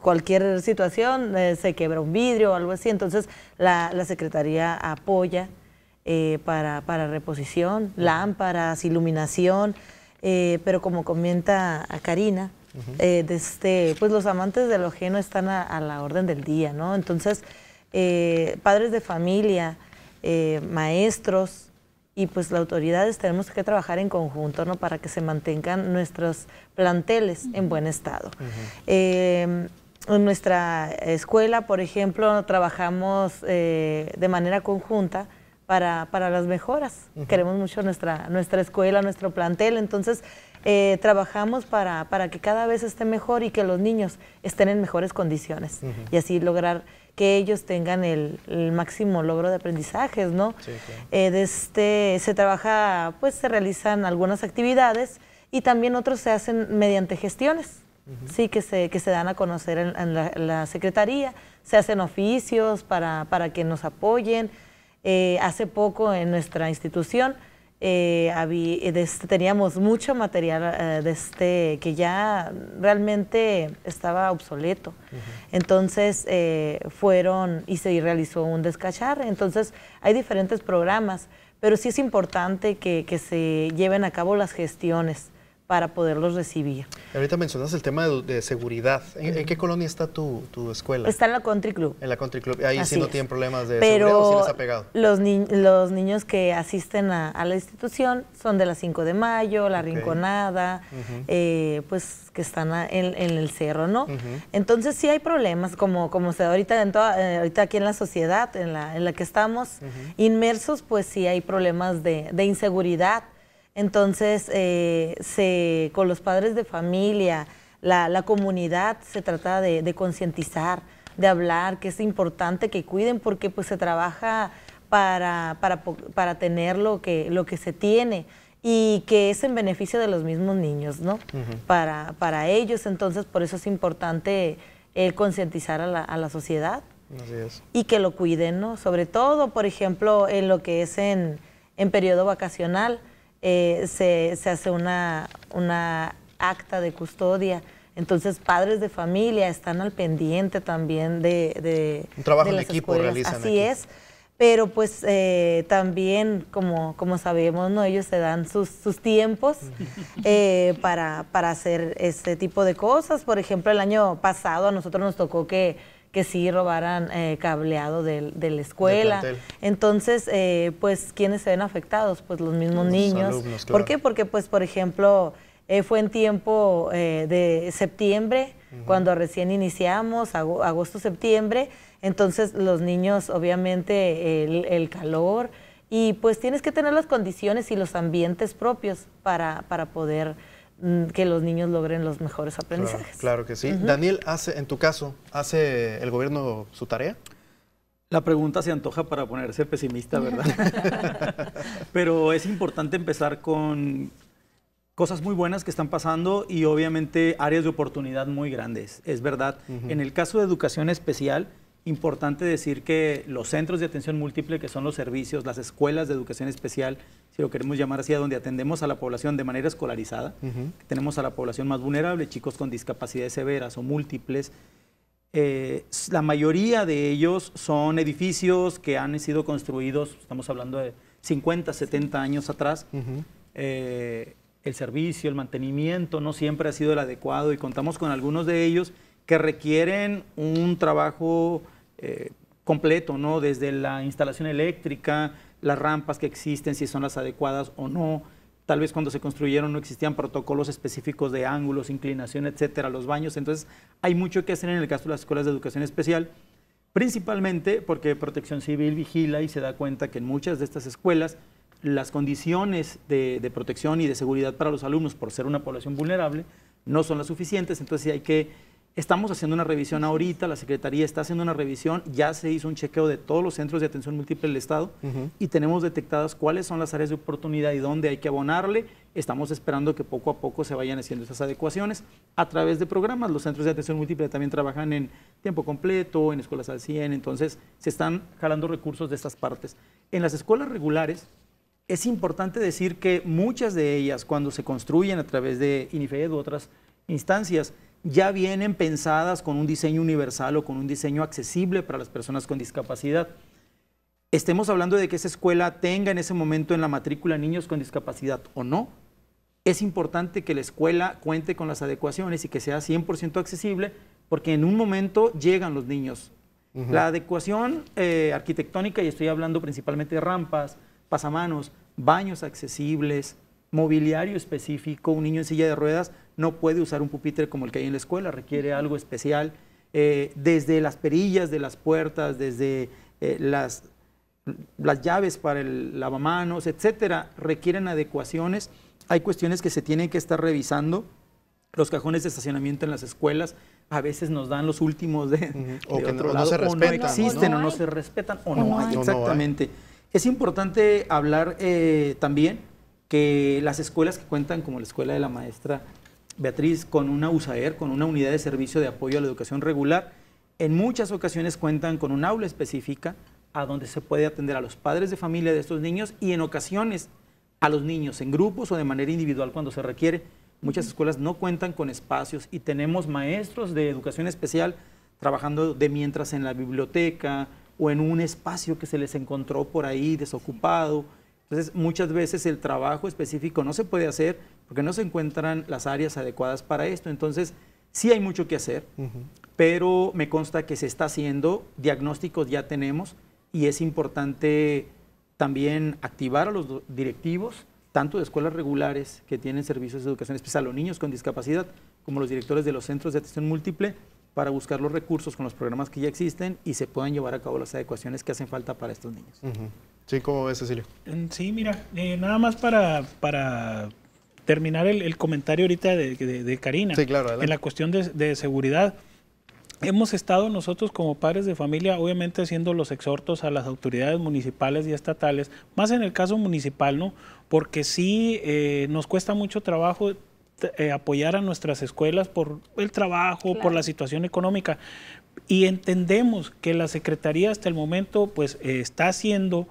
cualquier situación, se quebra un vidrio o algo así, entonces la Secretaría apoya para reposición, lámparas, iluminación, pero como comenta a Karina, pues los amantes de lo ajeno están a la orden del día, ¿no? Entonces, padres de familia, maestros y pues las autoridades tenemos que trabajar en conjunto, ¿no? Para que se mantengan nuestros planteles en buen estado. En nuestra escuela, por ejemplo, trabajamos de manera conjunta para las mejoras. Queremos mucho nuestra escuela, nuestro plantel, entonces trabajamos para que cada vez esté mejor y que los niños estén en mejores condiciones y así lograr que ellos tengan el máximo logro de aprendizajes, ¿no? Sí, claro. Se trabaja, pues se realizan algunas actividades y también otros se hacen mediante gestiones. Sí, que se dan a conocer en la Secretaría, se hacen oficios para que nos apoyen. Hace poco en nuestra institución teníamos mucho material que ya realmente estaba obsoleto. Entonces fueron y se realizó un descacharre. Entonces hay diferentes programas, pero sí es importante que se lleven a cabo las gestiones para poderlos recibir. Ahorita mencionas el tema de seguridad. ¿En qué colonia está tu escuela? Está en la Country Club. En la Country Club. Ahí sí no tienen problemas de seguridad, ¿o sí les ha pegado? Los niños que asisten a la institución son de la 5 de Mayo, la Rinconada, pues que están en el cerro, ¿no? Entonces sí hay problemas, como se ahorita aquí en la sociedad en la que estamos inmersos, pues sí hay problemas de inseguridad. Entonces, con los padres de familia, la comunidad, se trata de concientizar, de hablar, que es importante que cuiden porque pues se trabaja para tener lo que se tiene y que es en beneficio de los mismos niños, ¿no? Para ellos, entonces por eso es importante el concientizar a la sociedad. Así es. Y que lo cuiden, ¿no? Sobre todo, por ejemplo, en lo que es en periodo vacacional, se hace una acta de custodia. Entonces, padres de familia están al pendiente también de un trabajo de en equipo escuelas. realizan. Así es, pero pues también, como sabemos, ¿no? Ellos se dan sus tiempos para hacer este tipo de cosas. Por ejemplo, el año pasado a nosotros nos tocó que sí robaran cableado de la escuela. Entonces, pues, ¿quiénes se ven afectados? Pues los mismos niños. Alumnos, claro. ¿Por qué? Porque, pues, por ejemplo, fue en tiempo de septiembre, cuando recién iniciamos, agosto, septiembre. Entonces, los niños, obviamente, el calor, y pues tienes que tener las condiciones y los ambientes propios para poder que los niños logren los mejores aprendizajes. Claro que sí. Daniel, en tu caso, ¿hace el gobierno su tarea? La pregunta se antoja para ponerse pesimista, ¿verdad? Pero es importante empezar con cosas muy buenas que están pasando y obviamente áreas de oportunidad muy grandes, es verdad. En el caso de educación especial, importante decir que los centros de atención múltiple, que son los servicios, las escuelas de educación especial, si lo queremos llamar así, a donde atendemos a la población de manera escolarizada, tenemos a la población más vulnerable, chicos con discapacidades severas o múltiples. La mayoría de ellos son edificios que han sido construidos, estamos hablando de 50, 70 años atrás. El servicio, el mantenimiento no siempre ha sido el adecuado y contamos con algunos de ellos que requieren un trabajo completo, ¿no? Desde la instalación eléctrica, las rampas que existen, si son las adecuadas o no. Tal vez cuando se construyeron no existían protocolos específicos de ángulos, inclinación, etcétera, los baños. Entonces, hay mucho que hacer en el caso de las escuelas de educación especial, principalmente porque Protección Civil vigila y se da cuenta que en muchas de estas escuelas las condiciones de protección y de seguridad para los alumnos, por ser una población vulnerable, no son las suficientes. Entonces, estamos haciendo una revisión ahorita, la Secretaría está haciendo una revisión, ya se hizo un chequeo de todos los centros de atención múltiple del Estado y tenemos detectadas cuáles son las áreas de oportunidad y dónde hay que abonarle. Estamos esperando que poco a poco se vayan haciendo esas adecuaciones a través de programas. Los centros de atención múltiple también trabajan en tiempo completo, en escuelas al 100, entonces se están jalando recursos de estas partes. En las escuelas regulares, es importante decir que muchas de ellas, cuando se construyen a través de INIFED u otras instancias, ya vienen pensadas con un diseño universal o con un diseño accesible para las personas con discapacidad. Estemos hablando de que esa escuela tenga en ese momento en la matrícula niños con discapacidad o no, es importante que la escuela cuente con las adecuaciones y que sea 100% accesible, porque en un momento llegan los niños. La adecuación arquitectónica, y estoy hablando principalmente de rampas, pasamanos, baños accesibles, mobiliario específico. Un niño en silla de ruedas no puede usar un pupitre como el que hay en la escuela, requiere algo especial. Desde las perillas de las puertas, desde las llaves para el lavamanos, etcétera, requieren adecuaciones. Hay cuestiones que se tienen que estar revisando. Los cajones de estacionamiento en las escuelas a veces nos dan los últimos de otro lado, o no existen, o no se respetan, o no hay. Exactamente. Es importante hablar también que las escuelas que cuentan, como la escuela de la maestra Beatriz, con una USAER, con una unidad de servicio de apoyo a la educación regular, en muchas ocasiones cuentan con un aula específica a donde se puede atender a los padres de familia de estos niños y en ocasiones a los niños en grupos o de manera individual cuando se requiere. Muchas escuelas no cuentan con espacios y tenemos maestros de educación especial trabajando de mientras en la biblioteca o en un espacio que se les encontró por ahí desocupado. Entonces, muchas veces el trabajo específico no se puede hacer porque no se encuentran las áreas adecuadas para esto. Entonces, sí hay mucho que hacer, pero me consta que se está haciendo, diagnósticos ya tenemos y es importante también activar a los directivos, tanto de escuelas regulares que tienen servicios de educación especial o niños con discapacidad, como los directores de los centros de atención múltiple, para buscar los recursos con los programas que ya existen y se puedan llevar a cabo las adecuaciones que hacen falta para estos niños. Sí, ¿cómo ves, Cecilio? Sí, mira, nada más para terminar el comentario ahorita de Karina. Sí, claro, adelante. En la cuestión de seguridad. Hemos estado nosotros como padres de familia, obviamente haciendo los exhortos a las autoridades municipales y estatales, más en el caso municipal, ¿no? Porque sí nos cuesta mucho trabajo apoyar a nuestras escuelas por el trabajo, por la situación económica. Y entendemos que la Secretaría hasta el momento pues está haciendo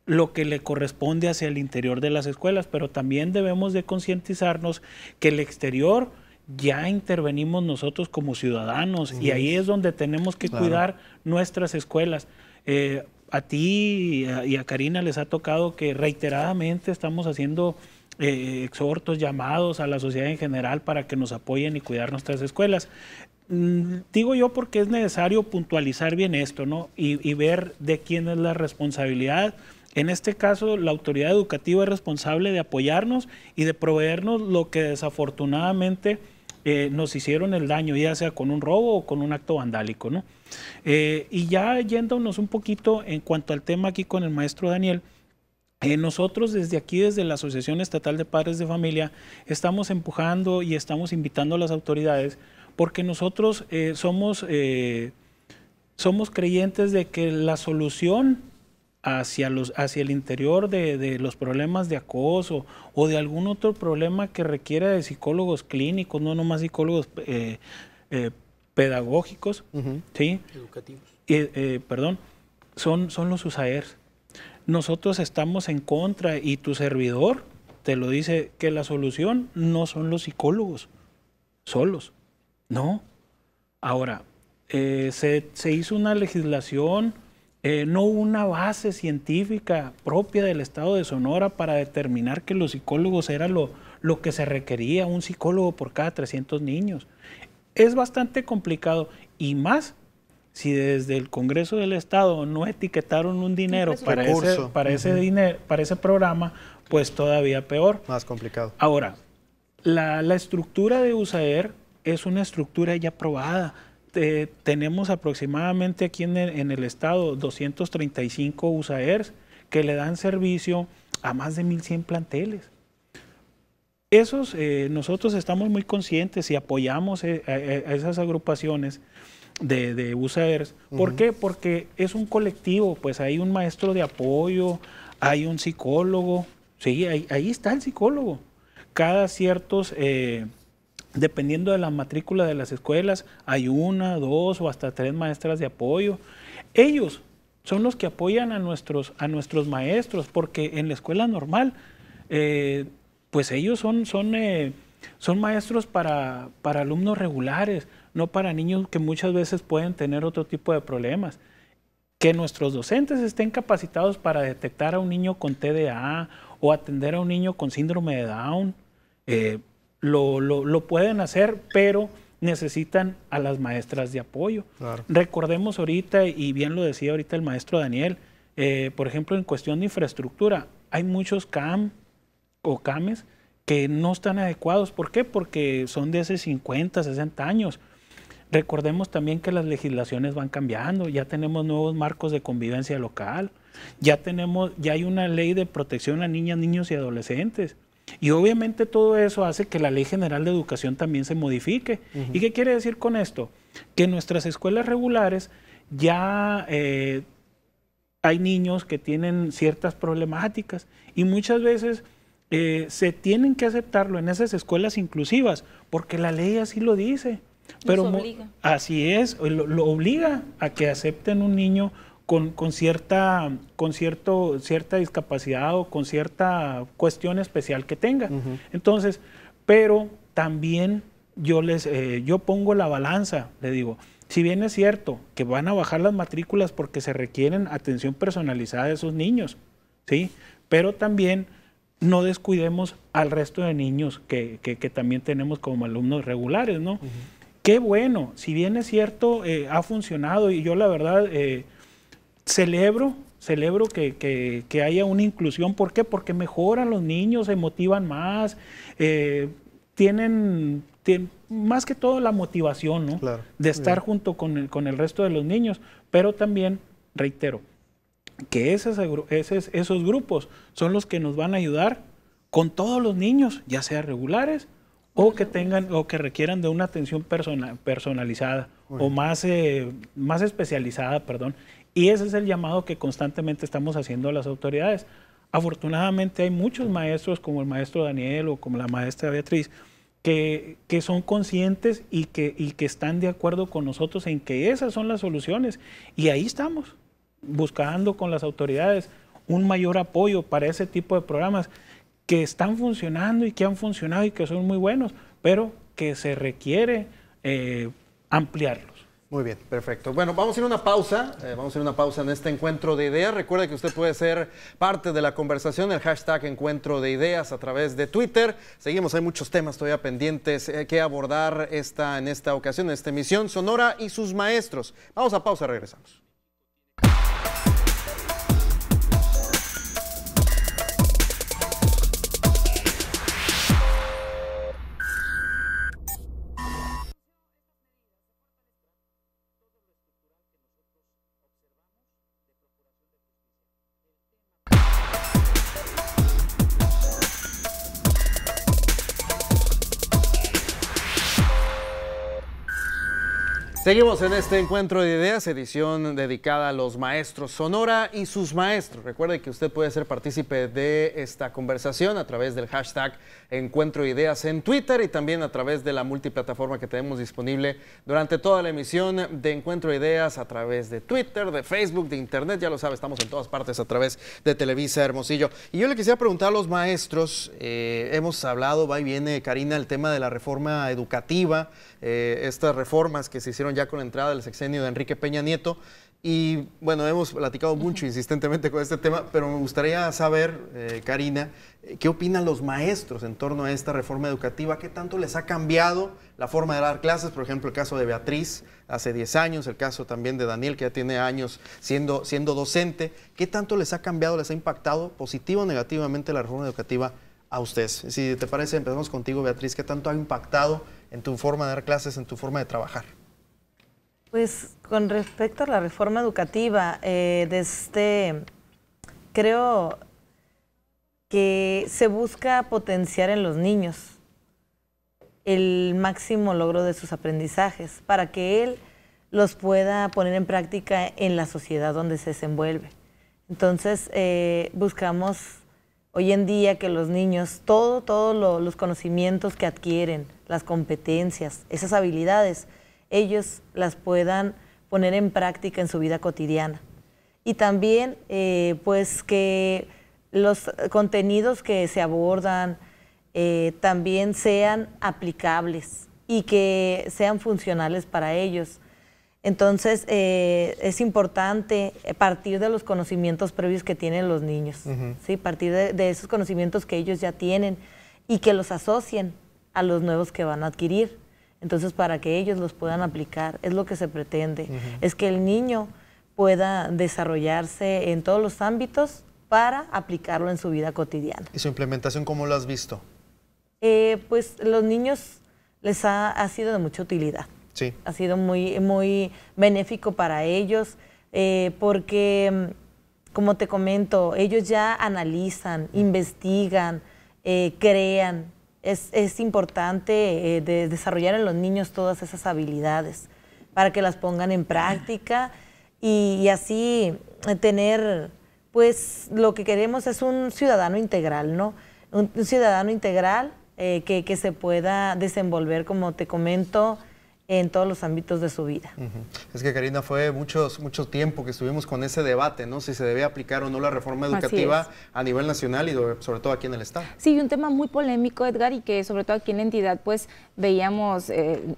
lo que le corresponde hacia el interior de las escuelas, pero también debemos de concientizarnos que el exterior ya intervenimos nosotros como ciudadanos y ahí es donde tenemos que cuidar nuestras escuelas. A ti y a Karina les ha tocado que reiteradamente estamos haciendo exhortos, llamados a la sociedad en general para que nos apoyen y cuidar nuestras escuelas. Digo yo porque es necesario puntualizar bien esto, ¿no? Y ver de quién es la responsabilidad. En este caso, la autoridad educativa es responsable de apoyarnos y de proveernos lo que desafortunadamente nos hicieron el daño, ya sea con un robo o con un acto vandálico, ¿no? Y ya yéndonos un poquito en cuanto al tema aquí con el maestro Daniel, nosotros desde aquí, desde la Asociación Estatal de Padres de Familia, estamos empujando y estamos invitando a las autoridades porque nosotros somos creyentes de que la solución hacia el interior de los problemas de acoso o de algún otro problema que requiera de psicólogos clínicos, no nomás psicólogos pedagógicos, ¿sí? Educativos. Son los USAERs. Nosotros estamos en contra y tu servidor te lo dice que la solución no son los psicólogos solos, no. Ahora, se hizo una legislación, no una base científica propia del estado de Sonora para determinar que los psicólogos era lo que se requería, un psicólogo por cada 300 niños. Es bastante complicado y más si desde el Congreso del Estado no etiquetaron un dinero para ese programa, pues todavía peor. Más complicado. Ahora, la estructura de USAER es una estructura ya aprobada. Tenemos aproximadamente aquí en el estado 235 USAERs que le dan servicio a más de 1,100 planteles. Nosotros estamos muy conscientes y apoyamos a esas agrupaciones de USAERs. ¿Por qué? Porque es un colectivo, pues hay un maestro de apoyo, hay un psicólogo, sí, ahí está el psicólogo. Cada ciertos, dependiendo de la matrícula de las escuelas, hay 1, 2 o hasta 3 maestras de apoyo. Ellos son los que apoyan a nuestros maestros, porque en la escuela normal, pues ellos son maestros para alumnos regulares, no para niños que muchas veces pueden tener otro tipo de problemas. Que nuestros docentes estén capacitados para detectar a un niño con TDA o atender a un niño con síndrome de Down, lo pueden hacer, pero necesitan a las maestras de apoyo. Claro. Recordemos ahorita, y bien lo decía ahorita el maestro Daniel, por ejemplo, en cuestión de infraestructura, hay muchos CAM o CAMES que no están adecuados. ¿Por qué? Porque son de hace 50, 60 años. Recordemos también que las legislaciones van cambiando, ya tenemos nuevos marcos de convivencia local, ya hay una ley de protección a niñas, niños y adolescentes. Y obviamente todo eso hace que la Ley General de Educación también se modifique. ¿Y qué quiere decir con esto? Que en nuestras escuelas regulares ya hay niños que tienen ciertas problemáticas y muchas veces se tienen que aceptarlo en esas escuelas inclusivas porque la ley así lo dice. Pero así es, lo obliga a que acepten un niño con cierta discapacidad o con cierta cuestión especial que tenga. Entonces, pero también yo pongo la balanza, le digo, si bien es cierto que van a bajar las matrículas porque se requieren atención personalizada de esos niños, ¿sí? Pero también no descuidemos al resto de niños que también tenemos como alumnos regulares, ¿no? Qué bueno, si bien es cierto, ha funcionado y yo la verdad celebro que haya una inclusión. ¿Por qué? Porque mejoran los niños, se motivan más, tienen más que todo la motivación, ¿no? Claro. De estar junto con el resto de los niños, pero también, reitero, que esos grupos son los que nos van a ayudar con todos los niños, ya sea regulares o que requieran de una atención personalizada o más especializada, perdón. Y ese es el llamado que constantemente estamos haciendo a las autoridades. Afortunadamente hay muchos maestros como el maestro Daniel o como la maestra Beatriz que son conscientes y que están de acuerdo con nosotros en que esas son las soluciones. Y ahí estamos, buscando con las autoridades un mayor apoyo para ese tipo de programas que están funcionando y que han funcionado y que son muy buenos, pero que se requiere ampliarlos. Muy bien, perfecto. Bueno, vamos a ir a una pausa. En este encuentro de ideas. Recuerde que usted puede ser parte de la conversación, el hashtag Encuentro de Ideas a través de Twitter. Seguimos, hay muchos temas todavía pendientes que abordar en esta ocasión, en esta emisión. Sonora y sus maestros. Vamos a pausa, regresamos. Seguimos en este encuentro de ideas, edición dedicada a los maestros Sonora y sus maestros. Recuerde que usted puede ser partícipe de esta conversación a través del hashtag Encuentro de Ideas en Twitter y también a través de la multiplataforma que tenemos disponible durante toda la emisión de Encuentro de Ideas a través de Twitter, de Facebook, de Internet. Ya lo sabe, estamos en todas partes a través de Televisa Hermosillo. Y yo le quisiera preguntar a los maestros, hemos hablado, va y viene, Karina, el tema de la reforma educativa, estas reformas que se hicieron ya con la entrada del sexenio de Enrique Peña Nieto, Y bueno, hemos platicado mucho insistentemente con este tema, pero me gustaría saber, Karina, ¿qué opinan los maestros en torno a esta reforma educativa? ¿Qué tanto les ha cambiado la forma de dar clases? Por ejemplo, el caso de Beatriz, hace 10 años, el caso también de Daniel, que ya tiene años siendo docente. ¿Qué tanto les ha cambiado, les ha impactado positivo o negativamente la reforma educativa a ustedes? Si te parece, empezamos contigo, Beatriz. ¿Qué tanto ha impactado en tu forma de dar clases, en tu forma de trabajar? Pues con respecto a la reforma educativa, creo que se busca potenciar en los niños el máximo logro de sus aprendizajes para que él los pueda poner en práctica en la sociedad donde se desenvuelve. Entonces, buscamos hoy en día que los niños, todos los conocimientos que adquieren, las competencias, esas habilidades, ellos las puedan poner en práctica en su vida cotidiana. Y también, pues, que los contenidos que se abordan también sean aplicables y que sean funcionales para ellos. Entonces, es importante partir de los conocimientos previos que tienen los niños, ¿sí? Partir de esos conocimientos que ellos ya tienen y que los asocien a los nuevos que van a adquirir. Entonces, para que ellos los puedan aplicar, es lo que se pretende, es que el niño pueda desarrollarse en todos los ámbitos para aplicarlo en su vida cotidiana. ¿Y su implementación cómo lo has visto? Pues los niños les ha sido de mucha utilidad. Sí. Ha sido muy benéfico para ellos porque, como te comento, ellos ya analizan, investigan, crean. Es importante desarrollar en los niños todas esas habilidades para que las pongan en práctica y así tener, pues lo que queremos es un ciudadano integral, ¿no? Un ciudadano integral que se pueda desenvolver, como te comento, en todos los ámbitos de su vida. Es que, Karina, fue mucho tiempo que estuvimos con ese debate, ¿no? Si se debe aplicar o no la reforma educativa a nivel nacional y sobre todo aquí en el Estado. Sí, un tema muy polémico, Edgar, y que sobre todo aquí en la entidad pues veíamos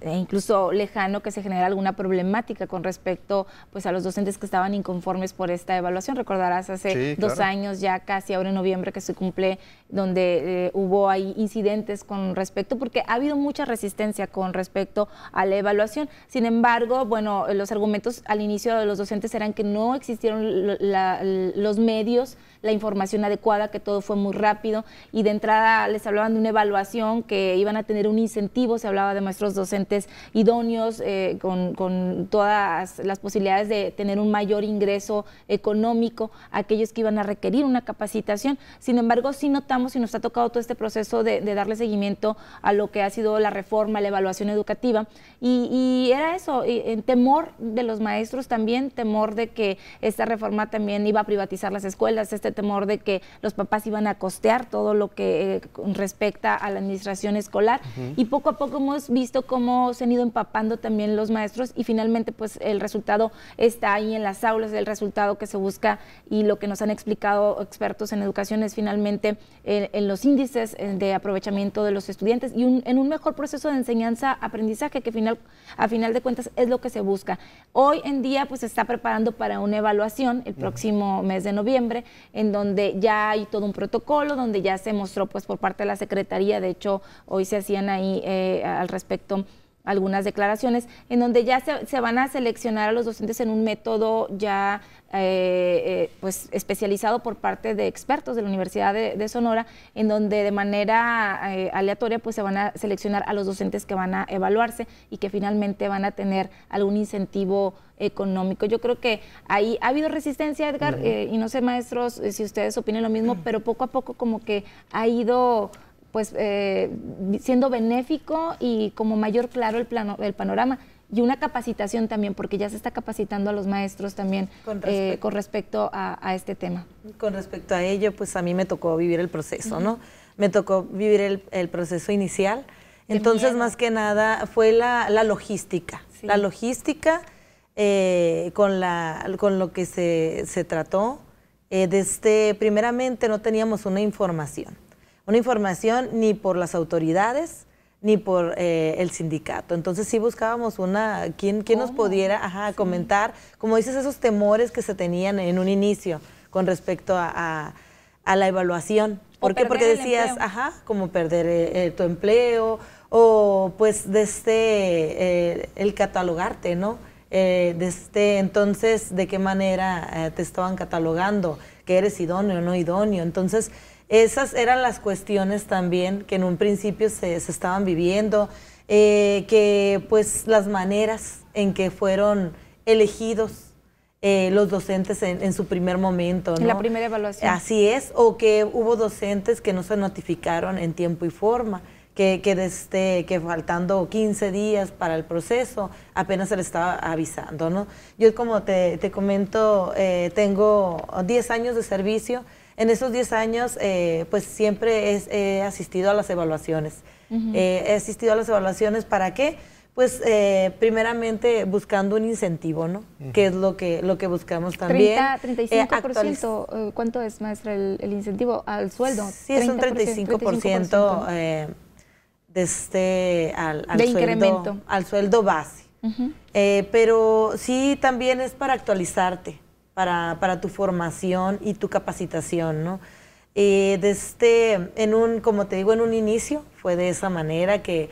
incluso lejano que se genera alguna problemática con respecto pues a los docentes que estaban inconformes por esta evaluación. Recordarás hace 2 años ya casi, ahora en noviembre que se cumple, donde hubo ahí incidentes con respecto, porque ha habido mucha resistencia con respecto a la evaluación. Sin embargo, bueno, los argumentos al inicio de los docentes eran que no existieron los medios, la información adecuada, que todo fue muy rápido, y de entrada les hablaban de una evaluación que iban a tener un incentivo, se hablaba de maestros docentes idóneos, con todas las posibilidades de tener un mayor ingreso económico, aquellos que iban a requerir una capacitación. Sin embargo, sí notamos y nos ha tocado todo este proceso de darle seguimiento a lo que ha sido la reforma, la evaluación educativa, y era eso, en temor de los maestros también, temor de que esta reforma también iba a privatizar las escuelas, este temor de que los papás iban a costear todo lo que respecta a la administración escolar, y poco a poco hemos visto cómo se han ido empapando también los maestros, y finalmente pues el resultado está ahí en las aulas, el resultado que se busca, y lo que nos han explicado expertos en educación es finalmente en los índices de aprovechamiento de los estudiantes y en un mejor proceso de enseñanza-aprendizaje, que a final de cuentas es lo que se busca. Hoy en día pues se está preparando para una evaluación el próximo mes de noviembre, en donde ya hay todo un protocolo, donde ya se mostró pues por parte de la Secretaría, de hecho hoy se hacían ahí al respecto algunas declaraciones, en donde ya se van a seleccionar a los docentes en un método ya pues especializado por parte de expertos de la Universidad de Sonora, en donde de manera aleatoria pues se van a seleccionar a los docentes que van a evaluarse y que finalmente van a tener algún incentivo económico. Yo creo que ahí ha habido resistencia, Edgar, y no sé, maestros, si ustedes opinan lo mismo, pero poco a poco como que ha ido pues siendo benéfico y como mayor claro el panorama, y una capacitación también, porque ya se está capacitando a los maestros también con respecto a este tema. Con respecto a ello, pues a mí me tocó vivir el proceso, ¿no? Me tocó vivir el proceso inicial. Entonces, más que nada, fue la logística. Sí. La logística con lo que se trató. Primeramente no teníamos una información ni por las autoridades, ni por el sindicato. Entonces sí buscábamos quien nos pudiera comentar, como dices, esos temores que se tenían en un inicio con respecto a la evaluación. ¿Por qué? Porque decías, como perder tu empleo, o pues el catalogarte, ¿no? Entonces, ¿de qué manera te estaban catalogando? ¿Que eres idóneo o no idóneo? Entonces, esas eran las cuestiones también que en un principio se estaban viviendo, que pues las maneras en que fueron elegidos los docentes en su primer momento, ¿no? En la primera evaluación. Así es, o que hubo docentes que no se notificaron en tiempo y forma, que faltando 15 días para el proceso apenas se le estaba avisando, ¿no? Yo, como te comento, tengo 10 años de servicio. En esos 10 años, pues siempre he asistido a las evaluaciones. He asistido a las evaluaciones, ¿para qué? Pues primeramente buscando un incentivo, ¿no? Que es lo que buscamos también. 35%. ¿Cuánto es, maestra, el incentivo al sueldo? Sí, es un 35%, al sueldo base. Pero sí, también es para actualizarte, para tu formación y tu capacitación, ¿no? Como te digo, en un inicio fue de esa manera que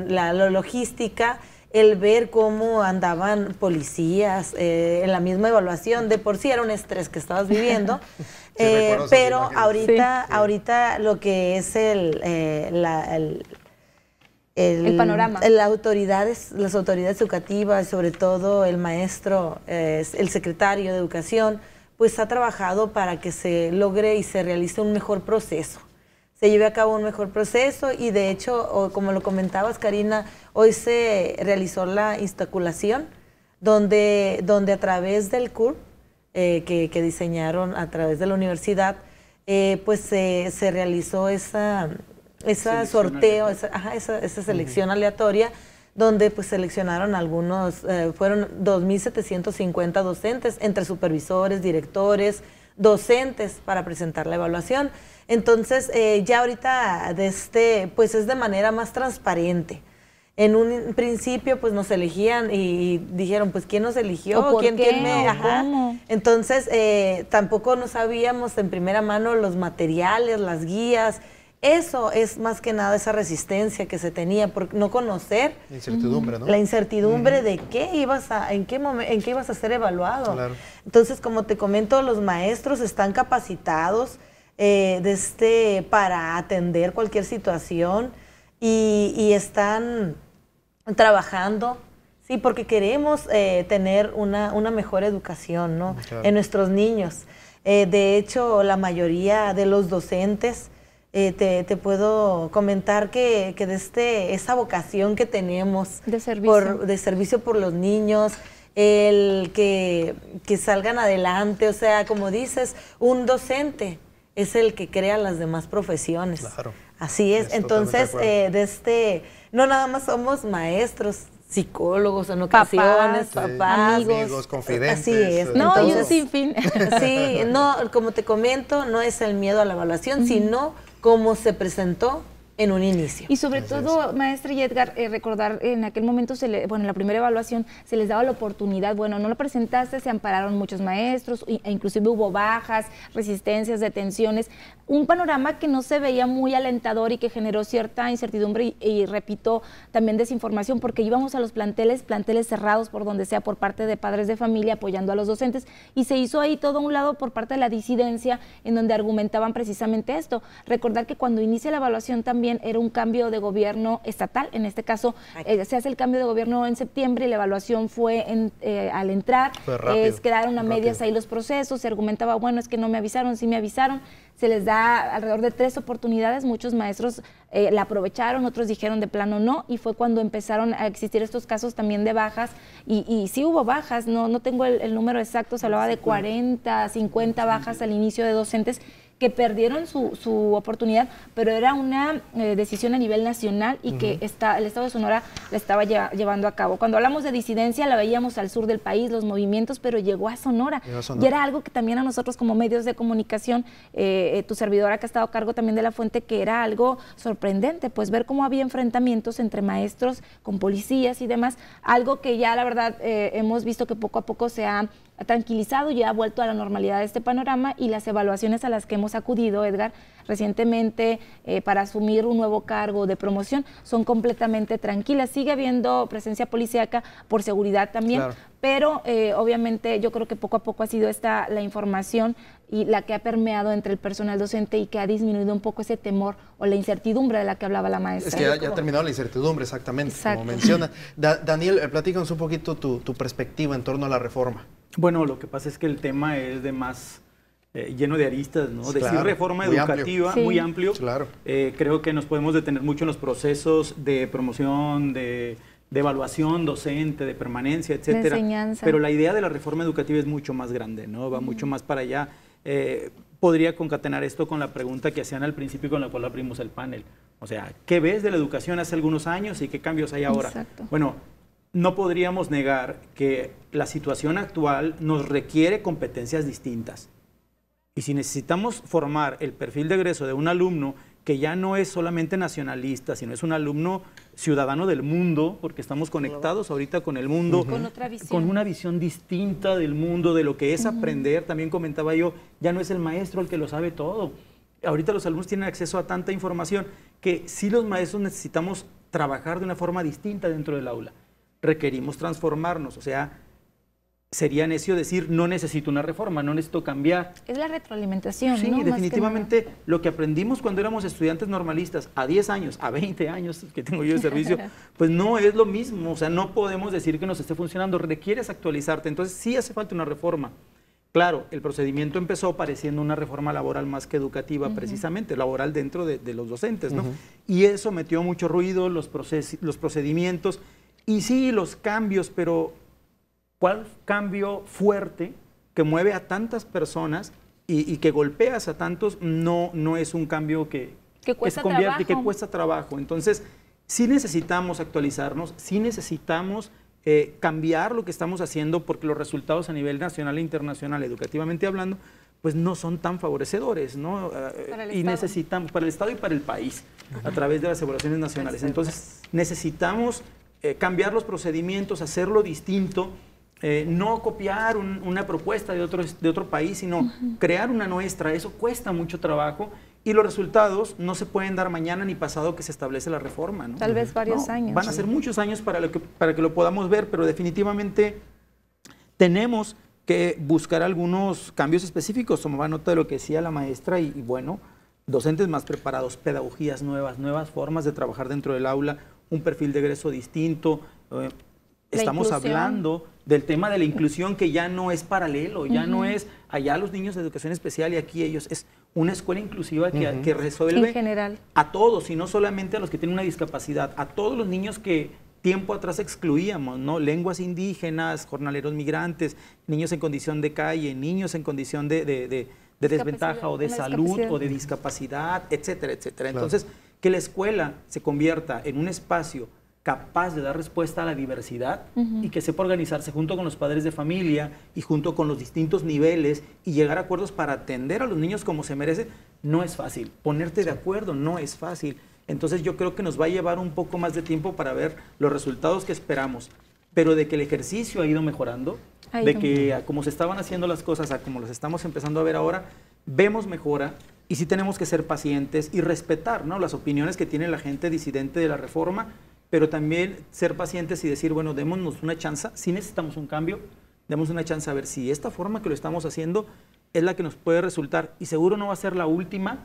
la logística, el ver cómo andaban policías en la misma evaluación, de por sí era un estrés que estabas viviendo, pero ahorita lo que es el panorama, las autoridades educativas, sobre todo el maestro, el secretario de Educación, pues ha trabajado para que se logre y se realice un mejor proceso. Se lleve a cabo un mejor proceso y de hecho, como lo comentabas, Karina, hoy se realizó la instaculación donde a través del CURP que diseñaron a través de la universidad, pues se realizó esa sorteo, esa selección aleatoria, donde pues seleccionaron fueron 2.750 docentes, entre supervisores, directores, docentes, para presentar la evaluación. Entonces, ya ahorita pues es de manera más transparente. En un principio, pues nos elegían y dijeron, pues, ¿quién nos eligió? ¿Quién me...? Entonces, tampoco no sabíamos en primera mano los materiales, las guías. Eso es más que nada esa resistencia que se tenía por no conocer. La incertidumbre, ¿no? La incertidumbre de en qué ibas a ser evaluado. Claro. Entonces, como te comento, los maestros están capacitados para atender cualquier situación y están trabajando, sí, porque queremos tener una mejor educación, ¿no? Claro. En nuestros niños. De hecho, la mayoría de los docentes, te puedo comentar que esa vocación que tenemos de servicio por los niños, el que salgan adelante, o sea, como dices, un docente es el que crea las demás profesiones. Claro. Así es. Entonces, no nada más somos maestros, psicólogos en ocasiones, papás, amigos, confidentes. Así es. No, y un sinfín. Sí, no, como te comento, no es el miedo a la evaluación, sino cómo se presentó en un inicio. Y sobre todo, maestra y Edgar, recordar en aquel momento, en la primera evaluación se les daba la oportunidad, bueno, no lo presentaste, se ampararon muchos maestros, e inclusive hubo bajas, resistencias, detenciones, un panorama que no se veía muy alentador y que generó cierta incertidumbre y repito, también desinformación, porque íbamos a los planteles cerrados por donde sea, por parte de padres de familia apoyando a los docentes, y se hizo ahí todo un lado por parte de la disidencia, en donde argumentaban precisamente esto. Recordar que cuando inicia la evaluación también era un cambio de gobierno estatal, en este caso se hace el cambio de gobierno en septiembre y la evaluación fue al entrar, quedaron a medias ahí los procesos, se argumentaba, bueno, es que no me avisaron, sí me avisaron, se les da alrededor de 3 oportunidades, muchos maestros la aprovecharon, otros dijeron de plano no, y fue cuando empezaron a existir estos casos también de bajas, y sí hubo bajas, no tengo el número exacto, se hablaba de 40, 50 bajas al inicio de docentes, que perdieron su oportunidad, pero era una decisión a nivel nacional y que el Estado de Sonora la estaba llevando a cabo. Cuando hablamos de disidencia, la veíamos al sur del país, los movimientos, pero llegó a Sonora. Y era algo que también a nosotros como medios de comunicación, tu servidora que ha estado a cargo también de La Fuente, que era algo sorprendente, pues ver cómo había enfrentamientos entre maestros con policías y demás, algo que ya la verdad hemos visto que poco a poco se ha tranquilizado y ha vuelto a la normalidad de este panorama, y las evaluaciones a las que hemos acudido, Edgar, recientemente para asumir un nuevo cargo de promoción son completamente tranquilas. Sigue habiendo presencia policíaca por seguridad también, claro, pero obviamente yo creo que poco a poco ha sido esta la información y la que ha permeado entre el personal docente y que ha disminuido un poco ese temor o la incertidumbre de la que hablaba la maestra. Es que ya ha terminado la incertidumbre, exactamente, como menciona. Daniel, platícanos un poquito tu perspectiva en torno a la reforma. Bueno, lo que pasa es que el tema es de más lleno de aristas, ¿no? Decir claro, reforma muy educativa, amplio. muy amplio. Claro. Creo que nos podemos detener mucho en los procesos de promoción, de evaluación docente, de permanencia, etcétera. De enseñanza. Pero la idea de la reforma educativa es mucho más grande, ¿no? Va mucho más para allá. Podría concatenar esto con la pregunta que hacían al principio y con la cual abrimos el panel. O sea, ¿qué ves de la educación hace algunos años y qué cambios hay ahora? Exacto. Bueno, no podríamos negar que la situación actual nos requiere competencias distintas. Y si necesitamos formar el perfil de egreso de un alumno que ya no es solamente nacionalista, sino es un alumno ciudadano del mundo, porque estamos conectados ahorita con el mundo, con otra visión, con una visión distinta del mundo, de lo que es aprender. También comentaba yo, ya no es el maestro el que lo sabe todo. Ahorita los alumnos tienen acceso a tanta información que sí los maestros necesitamos trabajar de una forma distinta dentro del aula. Requerimos transformarnos, o sea, sería necio decir no necesito una reforma, no necesito cambiar. Es la retroalimentación, sí, ¿no? Definitivamente lo que aprendimos cuando éramos estudiantes normalistas a 10 años, a 20 años que tengo yo de servicio, pues no es lo mismo, o sea, no podemos decir que nos esté funcionando, requieres actualizarte, entonces sí hace falta una reforma. Claro, el procedimiento empezó pareciendo una reforma laboral más que educativa, precisamente, laboral dentro de los docentes, ¿no? Y eso metió mucho ruido, los procedimientos, y sí, los cambios, pero ¿cuál cambio fuerte que mueve a tantas personas y que golpeas a tantos? No es un cambio que cuesta se convierte, trabajo. que cuesta trabajo. Entonces, sí necesitamos actualizarnos, sí necesitamos cambiar lo que estamos haciendo, porque los resultados a nivel nacional e internacional, educativamente hablando, pues no son tan favorecedores, ¿no? Y necesitamos, para el Estado y para el país, a través de las evaluaciones nacionales. Entonces, necesitamos cambiar los procedimientos, hacerlo distinto, no copiar una propuesta de otro país, sino crear una nuestra. Eso cuesta mucho trabajo y los resultados no se pueden dar mañana ni pasado que se establece la reforma, ¿no? Tal vez varios años. Van a ser muchos años para que lo podamos ver, pero definitivamente tenemos que buscar algunos cambios específicos. Tomaba nota de lo que decía la maestra y bueno, docentes más preparados, pedagogías nuevas formas de trabajar dentro del aula, un perfil de egreso distinto. Estamos hablando del tema de la inclusión, que ya no es paralelo, ya no es allá los niños de educación especial y aquí ellos. Es una escuela inclusiva que resuelve en general a todos y no solamente a los que tienen una discapacidad, a todos los niños que tiempo atrás excluíamos, ¿no? Lenguas indígenas, jornaleros migrantes, niños en condición de calle, niños en condición de desventaja o de salud o de discapacidad, etcétera, etcétera. Claro. Entonces, que la escuela se convierta en un espacio capaz de dar respuesta a la diversidad y que sepa organizarse junto con los padres de familia y junto con los distintos niveles y llegar a acuerdos para atender a los niños como se merece, no es fácil. Ponerte de acuerdo no es fácil. Entonces yo creo que nos va a llevar un poco más de tiempo para ver los resultados que esperamos, pero de que el ejercicio ha ido mejorando, de que a como se estaban haciendo las cosas, a como las estamos empezando a ver ahora, vemos mejora y sí tenemos que ser pacientes y respetar, ¿no?, las opiniones que tiene la gente disidente de la reforma, pero también ser pacientes y decir, bueno, démonos una chance, si necesitamos un cambio, demos una chance a ver si esta forma que lo estamos haciendo es la que nos puede resultar y seguro no va a ser la última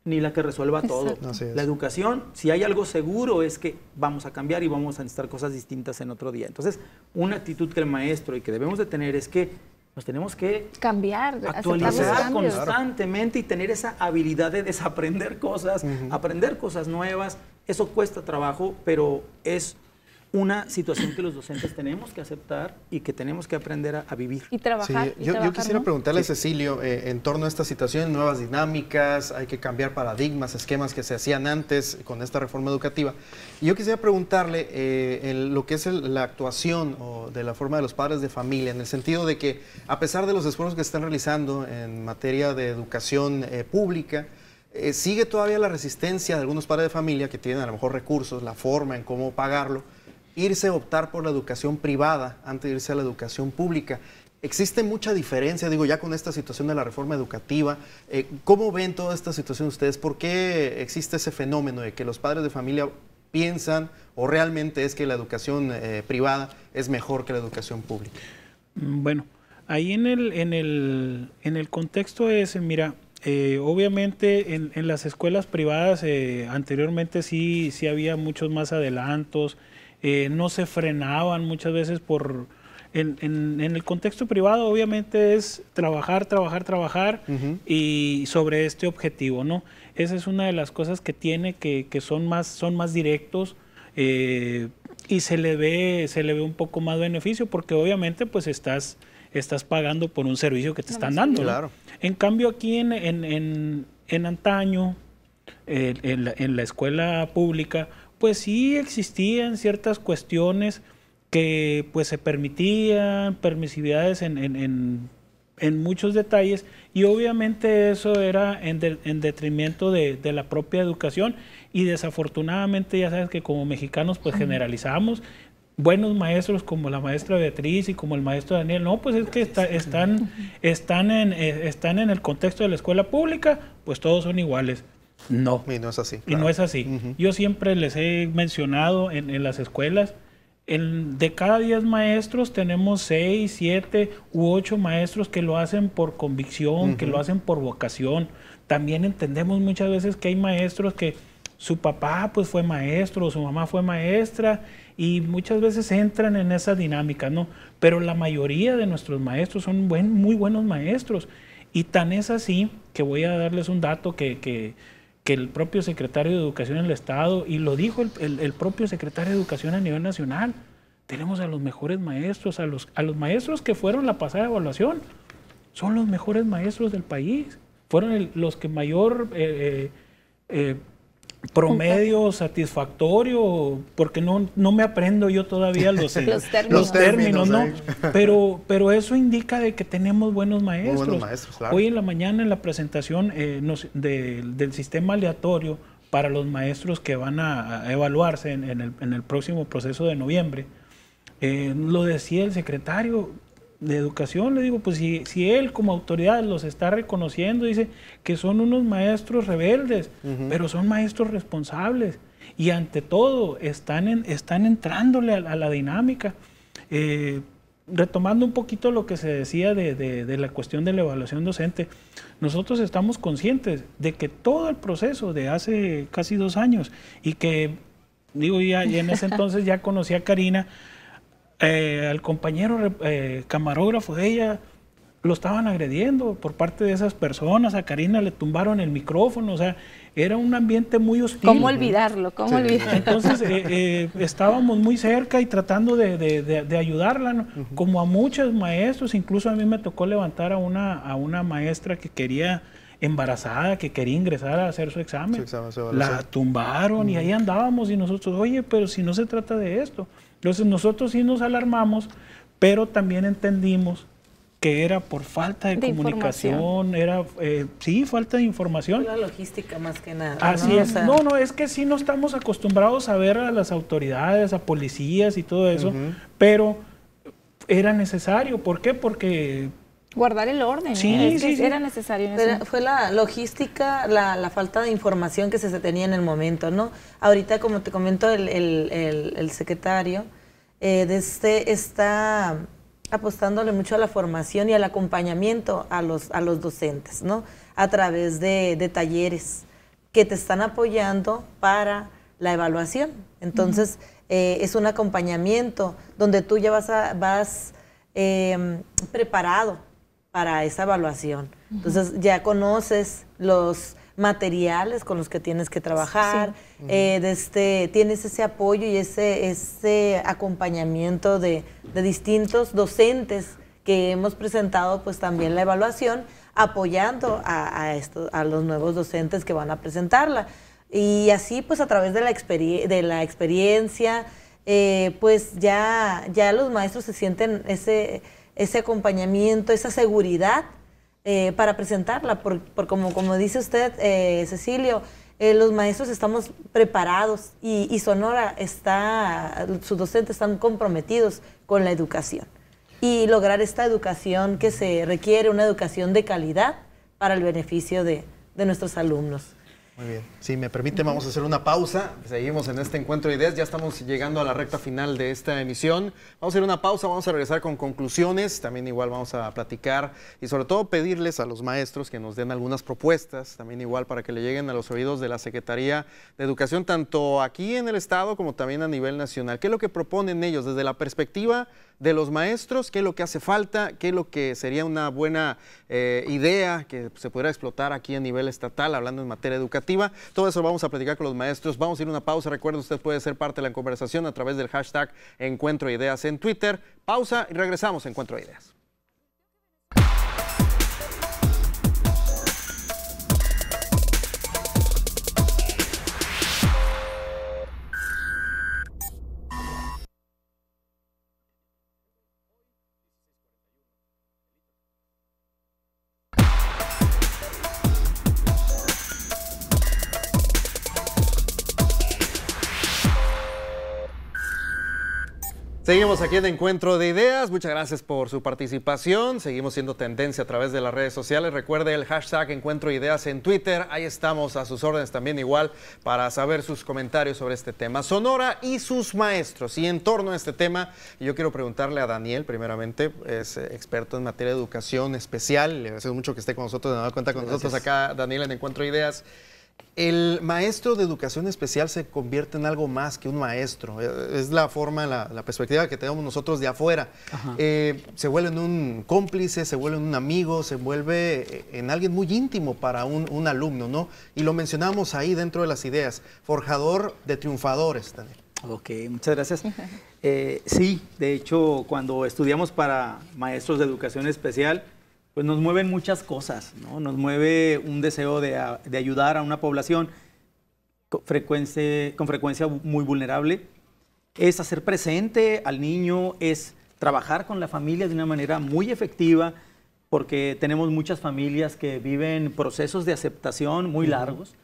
ni la que resuelva todo. La educación, si hay algo seguro, es que vamos a cambiar y vamos a necesitar cosas distintas en otro día. Entonces, una actitud que el maestro y que debemos de tener es que nos tenemos que cambiar, actualizar constantemente y tener esa habilidad de desaprender cosas, aprender cosas nuevas. Eso cuesta trabajo, pero es una situación que los docentes tenemos que aceptar y que tenemos que aprender a vivir. Y trabajar. Sí, yo quisiera preguntarle a Cecilio, en torno a esta situación, nuevas dinámicas, hay que cambiar paradigmas, esquemas que se hacían antes con esta reforma educativa. Y yo quisiera preguntarle lo que es la actuación de la forma de los padres de familia, en el sentido de que, a pesar de los esfuerzos que se están realizando en materia de educación pública, sigue todavía la resistencia de algunos padres de familia que tienen a lo mejor recursos, la forma en cómo pagarlo, irse a optar por la educación privada antes de irse a la educación pública. ¿Existe mucha diferencia, digo, ya con esta situación de la reforma educativa? ¿Cómo ven toda esta situación ustedes? ¿Por qué existe ese fenómeno de que los padres de familia piensan o realmente es que la educación privada es mejor que la educación pública? Bueno, ahí en el contexto ese, mira, obviamente en las escuelas privadas anteriormente sí había muchos más adelantos, no se frenaban muchas veces en el contexto privado obviamente es trabajar y sobre este objetivo, ¿no? Esa es una de las cosas que tiene que son más directos y se le ve un poco más beneficio porque obviamente pues estás pagando por un servicio que te están dando, ¿no? Claro. En cambio aquí en antaño, en la escuela pública, pues sí existían ciertas cuestiones que pues se permitían, permisividades en muchos detalles y obviamente eso era en detrimento de la propia educación y desafortunadamente ya sabes que como mexicanos pues generalizamos. Buenos maestros como la maestra Beatriz y como el maestro Daniel, no, pues es que están en el contexto de la escuela pública, pues todos son iguales. No. Y no es así. Claro. Y no es así. Yo siempre les he mencionado en las escuelas, de cada 10 maestros tenemos 6, 7 u 8 maestros que lo hacen por convicción, que lo hacen por vocación. También entendemos muchas veces que hay maestros que su papá pues fue maestro, su mamá fue maestra y muchas veces entran en esa dinámica, ¿no? Pero la mayoría de nuestros maestros son muy buenos maestros y tan es así que voy a darles un dato que el propio secretario de Educación en el Estado, y lo dijo el propio secretario de Educación a nivel nacional, tenemos a los mejores maestros, a los maestros que fueron la pasada evaluación, son los mejores maestros del país, fueron los que mayor promedio satisfactorio, porque no me aprendo yo todavía los términos, ¿no? Pero eso indica de que tenemos buenos maestros. Muy buenos maestros, claro. Hoy en la mañana en la presentación del sistema aleatorio para los maestros que van a evaluarse en el próximo proceso de noviembre, lo decía el secretario de Educación, le digo, pues si él como autoridad los está reconociendo, dice que son unos maestros rebeldes, pero son maestros responsables y ante todo están entrándole a la dinámica. Retomando un poquito lo que se decía de la cuestión de la evaluación docente, nosotros estamos conscientes de que todo el proceso de hace casi 2 años y que, digo, ya en ese entonces ya conocí a Karina, al compañero camarógrafo de ella lo estaban agrediendo por parte de esas personas, a Karina le tumbaron el micrófono, o sea, era un ambiente muy hostil. ¿Cómo olvidarlo? ¿Cómo olvidarlo? Entonces estábamos muy cerca y tratando de ayudarla, ¿no? Como a muchos maestros, incluso a mí me tocó levantar a una maestra que quería embarazada, que quería ingresar a hacer su examen. La tumbaron y ahí andábamos y nosotros, oye, pero si no se trata de esto. Entonces nosotros sí nos alarmamos, pero también entendimos que era por falta de comunicación, era, falta de información. La logística más que nada. Así es. O sea, es que sí no estamos acostumbrados a ver a las autoridades, a policías y todo eso, pero era necesario. ¿Por qué? Porque... guardar el orden, era necesario. Fue la logística, la falta de información que se tenía en el momento, ¿no? Ahorita, como te comento, el secretario está apostándole mucho a la formación y al acompañamiento a los docentes, ¿no? A través de talleres que te están apoyando para la evaluación. Entonces, es un acompañamiento donde tú ya vas preparado para esa evaluación. Entonces ya conoces los materiales con los que tienes que trabajar, tienes ese apoyo y ese acompañamiento de distintos docentes que hemos presentado pues también la evaluación, apoyando a los nuevos docentes que van a presentarla. Y así pues a través de la experiencia, pues ya los maestros se sienten ese acompañamiento, esa seguridad para presentarla, como dice usted, Cecilio, los maestros estamos preparados y Sonora sus docentes están comprometidos con la educación y lograr esta educación que se requiere, una educación de calidad para el beneficio de nuestros alumnos. Muy bien. Si me permite, vamos a hacer una pausa. Seguimos en este encuentro de ideas. Ya estamos llegando a la recta final de esta emisión. Vamos a hacer una pausa, vamos a regresar con conclusiones. También igual vamos a platicar y sobre todo pedirles a los maestros que nos den algunas propuestas, también igual para que le lleguen a los oídos de la Secretaría de Educación, tanto aquí en el Estado como también a nivel nacional. ¿Qué es lo que proponen ellos desde la perspectiva de los maestros? ¿Qué es lo que hace falta? ¿Qué es lo que sería una buena idea que se pudiera explotar aquí a nivel estatal, hablando en materia educativa? Todo eso vamos a platicar con los maestros. Vamos a ir a una pausa. Recuerden, usted puede ser parte de la conversación a través del hashtag Encuentro Ideas en Twitter. Pausa y regresamos a Encuentro Ideas. Seguimos aquí en Encuentro de Ideas. Muchas gracias por su participación. Seguimos siendo tendencia a través de las redes sociales. Recuerde el hashtag Encuentro Ideas en Twitter. Ahí estamos a sus órdenes también igual para saber sus comentarios sobre este tema. Sonora y sus maestros. Y en torno a este tema, yo quiero preguntarle a Daniel, primeramente, es experto en materia de educación especial. Le agradezco mucho que esté con nosotros, de cuenta con nosotros acá, Daniel, en Encuentro de Ideas. El maestro de educación especial se convierte en algo más que un maestro. Es la forma, la perspectiva que tenemos nosotros de afuera. Se vuelve en un cómplice, se vuelve en un amigo, se vuelve en alguien muy íntimo para un alumno, ¿no? Y lo mencionamos ahí dentro de las ideas. Forjador de triunfadores, Daniel. Ok, muchas gracias. Sí, de hecho, cuando estudiamos para maestros de educación especial, pues nos mueven muchas cosas, ¿no? Nos mueve un deseo de ayudar a una población con frecuencia muy vulnerable. Es hacer presente al niño, es trabajar con la familia de una manera muy efectiva, porque tenemos muchas familias que viven procesos de aceptación muy largos,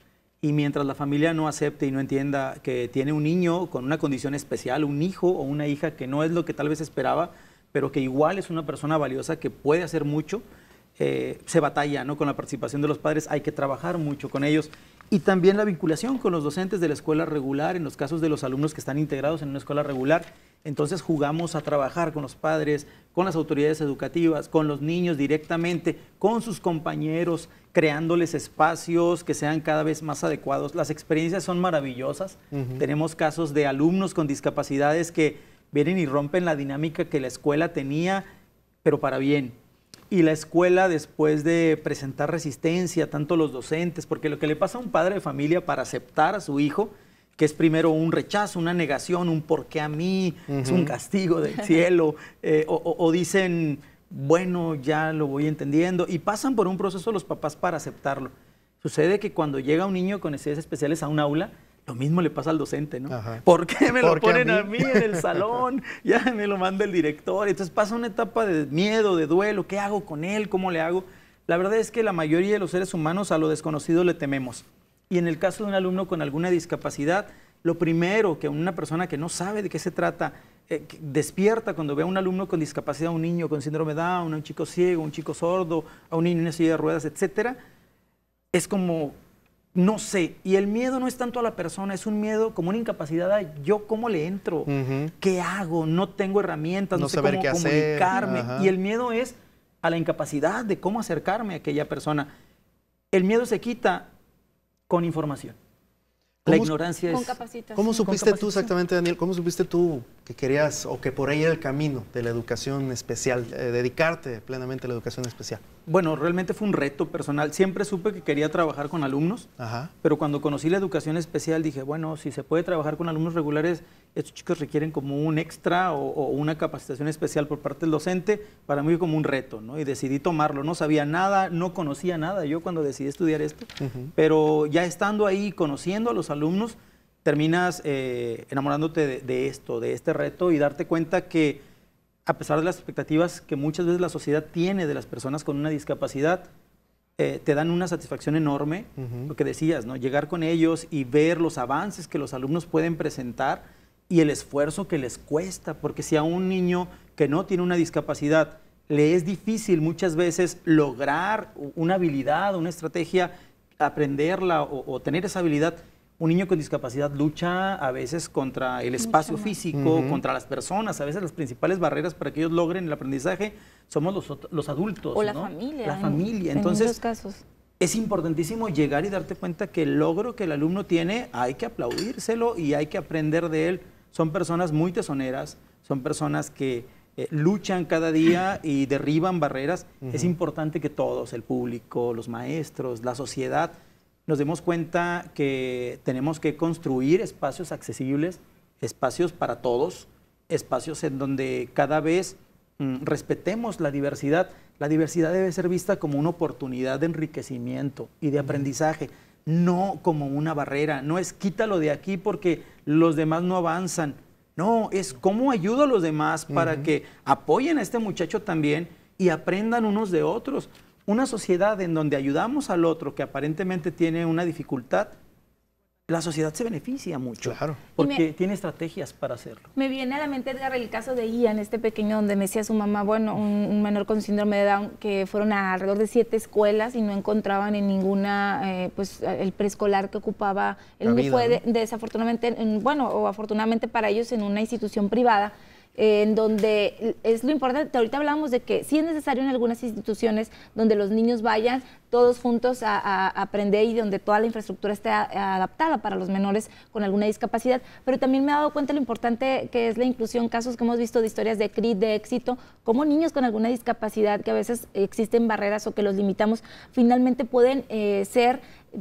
y mientras la familia no acepte y no entienda que tiene un niño con una condición especial, un hijo o una hija que no es lo que tal vez esperaba, pero que igual es una persona valiosa que puede hacer mucho, se batalla, ¿no? Con la participación de los padres, hay que trabajar mucho con ellos. Y también la vinculación con los docentes de la escuela regular, en los casos de los alumnos que están integrados en una escuela regular. Entonces jugamos a trabajar con los padres, con las autoridades educativas, con los niños directamente, con sus compañeros, creándoles espacios que sean cada vez más adecuados. Las experiencias son maravillosas. Tenemos casos de alumnos con discapacidades que vienen y rompen la dinámica que la escuela tenía, pero para bien. Y la escuela, después de presentar resistencia, tanto los docentes, porque lo que le pasa a un padre de familia para aceptar a su hijo, que es primero un rechazo, una negación, un ¿por qué a mí? Es un castigo del cielo, o dicen, bueno, ya lo voy entendiendo, y pasan por un proceso los papás para aceptarlo. Sucede que cuando llega un niño con necesidades especiales a un aula, lo mismo le pasa al docente, ¿no? ¿Por qué me lo ponen a mí en el salón? Ya me lo manda el director. Entonces pasa una etapa de miedo, de duelo. ¿Qué hago con él? ¿Cómo le hago? La verdad es que la mayoría de los seres humanos a lo desconocido le tememos. Y en el caso de un alumno con alguna discapacidad, lo primero que una persona que no sabe de qué se trata despierta cuando ve a un alumno con discapacidad, un niño con síndrome de Down, a un chico ciego, un chico sordo, a un niño en una silla de ruedas, etcétera, es como... no sé, y el miedo no es tanto a la persona, es un miedo como una incapacidad a yo cómo le entro, qué hago, no tengo herramientas, no sé cómo comunicarme. Y el miedo es a la incapacidad de cómo acercarme a aquella persona. El miedo se quita con información. La ignorancia es... Con capacitación. ¿Cómo supiste tú exactamente, Daniel, cómo supiste tú que querías o que por ahí era el camino de la educación especial, dedicarte plenamente a la educación especial? Bueno, realmente fue un reto personal. Siempre supe que quería trabajar con alumnos, pero cuando conocí la educación especial dije, bueno, si se puede trabajar con alumnos regulares, estos chicos requieren como un extra o una capacitación especial por parte del docente. Para mí fue como un reto, ¿no? Y decidí tomarlo. No sabía nada, no conocía nada yo cuando decidí estudiar esto, pero ya estando ahí, conociendo a los alumnos, terminas enamorándote de esto, de este reto, y darte cuenta que a pesar de las expectativas que muchas veces la sociedad tiene de las personas con una discapacidad, te dan una satisfacción enorme, lo que decías, ¿no? Llegar con ellos y ver los avances que los alumnos pueden presentar y el esfuerzo que les cuesta, porque si a un niño que no tiene una discapacidad le es difícil muchas veces lograr una habilidad, una estrategia, aprenderla o tener esa habilidad, un niño con discapacidad lucha a veces contra el espacio físico, contra las personas. A veces las principales barreras para que ellos logren el aprendizaje somos los adultos. O la ¿no? familia. La familia. Entonces, en muchos casos. Es importantísimo llegar y darte cuenta que el logro que el alumno tiene hay que aplaudírselo y hay que aprender de él. Son personas muy tesoneras, son personas que luchan cada día y derriban barreras. Es importante que todos, el público, los maestros, la sociedad, nos demos cuenta que tenemos que construir espacios accesibles, espacios para todos, espacios en donde cada vez respetemos la diversidad. La diversidad debe ser vista como una oportunidad de enriquecimiento y de aprendizaje, no como una barrera. No es quítalo de aquí porque los demás no avanzan. No, es cómo ayudo a los demás para que apoyen a este muchacho también y aprendan unos de otros. Una sociedad en donde ayudamos al otro que aparentemente tiene una dificultad, la sociedad se beneficia mucho, porque tiene estrategias para hacerlo. Me viene a la mente, Edgar, el caso de Ian, este pequeño donde me decía su mamá, bueno, un menor con síndrome de Down, que fueron a alrededor de 7 escuelas y no encontraban en ninguna, pues el preescolar que ocupaba. Él no fue, desafortunadamente, bueno, o afortunadamente para ellos, en una institución privada, en donde es lo importante. Ahorita hablamos de que sí es necesario en algunas instituciones donde los niños vayan todos juntos a aprender y donde toda la infraestructura esté adaptada para los menores con alguna discapacidad, pero también me he dado cuenta de lo importante que es la inclusión, casos que hemos visto de historias de CRIT, de éxito, como niños con alguna discapacidad que a veces existen barreras o que los limitamos, finalmente pueden ser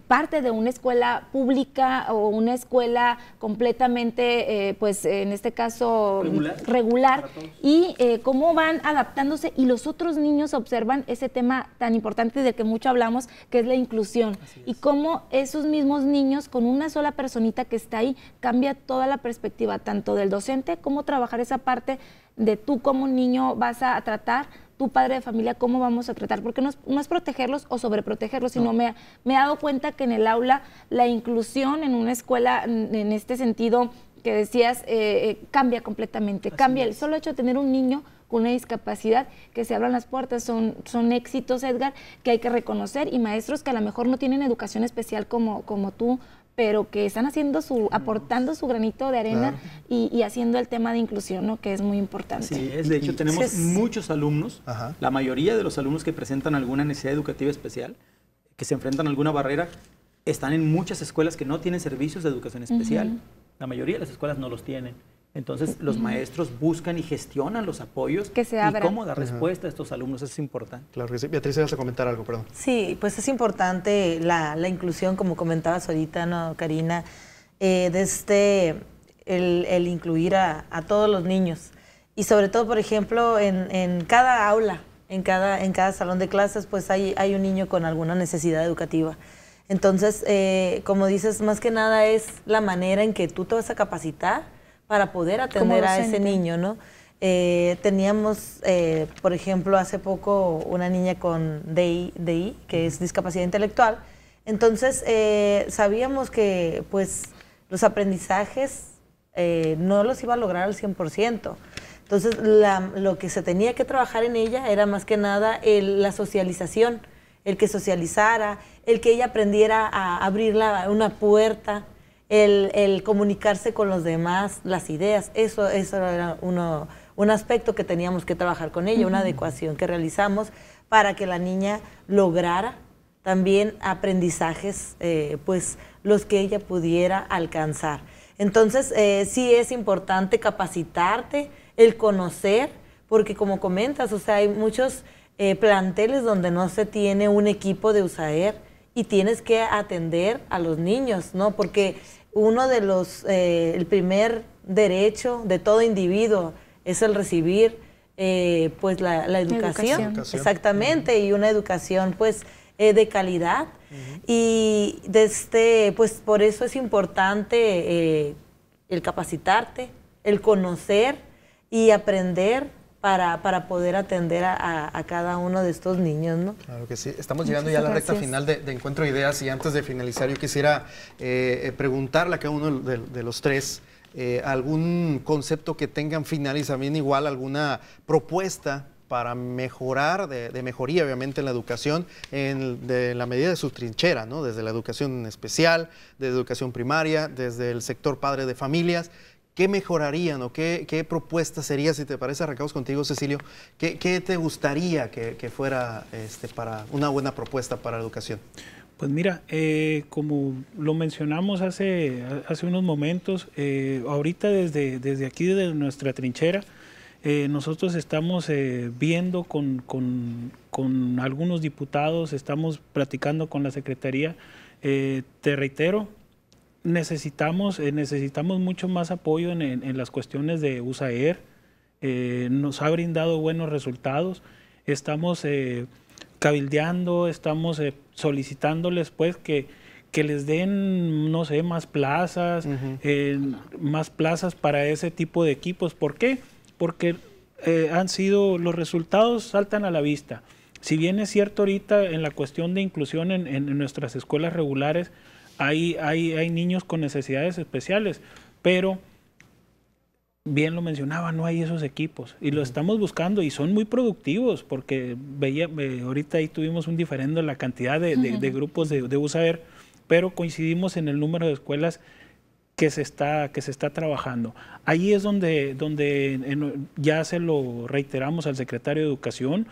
parte de una escuela pública o una escuela completamente, pues en este caso regular y cómo van adaptándose y los otros niños observan ese tema tan importante del que mucho hablamos, que es la inclusión, y cómo esos mismos niños con una sola personita que está ahí cambia toda la perspectiva tanto del docente como trabajar esa parte de tú como niño vas a tratar, tu padre de familia, cómo vamos a tratar, porque no es protegerlos o sobreprotegerlos, sino me he dado cuenta que en el aula la inclusión en una escuela, en este sentido que decías, cambia completamente, cambia el solo hecho de tener un niño con una discapacidad, que se abran las puertas, son éxitos, Edgar, que hay que reconocer, y maestros que a lo mejor no tienen educación especial como tú, pero que están haciendo aportando su granito de arena y haciendo el tema de inclusión, ¿no? Que es muy importante. Sí, de hecho tenemos muchos alumnos, la mayoría de los alumnos que presentan alguna necesidad educativa especial, que se enfrentan a alguna barrera, están en muchas escuelas que no tienen servicios de educación especial. La mayoría de las escuelas no los tienen. Entonces los maestros buscan y gestionan los apoyos que se abran. Y cómo dar respuesta a estos alumnos, eso es importante. Claro que sí. Beatriz, vas a comentar algo, perdón. Sí, pues es importante la inclusión, como comentabas ahorita, ¿no, Karina? El incluir a todos los niños. Y sobre todo, por ejemplo, en cada aula, en cada salón de clases, pues hay un niño con alguna necesidad educativa. Entonces, como dices, más que nada es la manera en que tú te vas a capacitar para poder atender a ese niño, ¿no? Teníamos, por ejemplo, hace poco una niña con DI, que es discapacidad intelectual. Entonces, sabíamos que pues los aprendizajes no los iba a lograr al 100%. Entonces, lo que se tenía que trabajar en ella era más que nada la socialización, el que socializara, el que ella aprendiera a abrir una puerta, el comunicarse con los demás, las ideas. Eso era un aspecto que teníamos que trabajar con ella, una adecuación que realizamos para que la niña lograra también aprendizajes, pues los que ella pudiera alcanzar. Entonces, sí es importante capacitarte, el conocer, porque como comentas, o sea, hay muchos planteles donde no se tiene un equipo de USAER y tienes que atender a los niños, ¿no? Porque uno de los, el primer derecho de todo individuo es el recibir pues la educación. Exactamente, y una educación pues de calidad. Y pues por eso es importante el capacitarte, el conocer y aprender para poder atender a cada uno de estos niños, ¿no? Claro que sí. Estamos llegando ya a la recta final de Encuentro de Ideas, y antes de finalizar yo quisiera preguntarle a cada uno de los tres algún concepto que tengan final y también igual alguna propuesta para mejorar, de mejoría obviamente en la educación, de la medida de su trinchera, ¿no? Desde la educación especial, desde educación primaria, desde el sector padre de familias. ¿Qué mejorarían o qué propuesta sería, si te parece? Arrancamos contigo, Cecilio. ¿Qué te gustaría que fuera para una buena propuesta para la educación? Pues mira, como lo mencionamos hace unos momentos, ahorita desde aquí, desde nuestra trinchera, nosotros estamos viendo con algunos diputados, estamos platicando con la Secretaría. Te reitero, necesitamos mucho más apoyo en las cuestiones de USAER. Nos ha brindado buenos resultados. Estamos cabildeando, estamos solicitándoles pues que les den, no sé, más plazas, más plazas para ese tipo de equipos. ¿Por qué? Porque los resultados saltan a la vista. Si bien es cierto ahorita en la cuestión de inclusión en nuestras escuelas regulares, hay niños con necesidades especiales, pero bien lo mencionaba, no hay esos equipos y lo estamos buscando y son muy productivos, porque ahorita ahí tuvimos un diferendo en la cantidad de grupos de USAER, pero coincidimos en el número de escuelas que se está trabajando. Ahí es donde ya se lo reiteramos al secretario de Educación.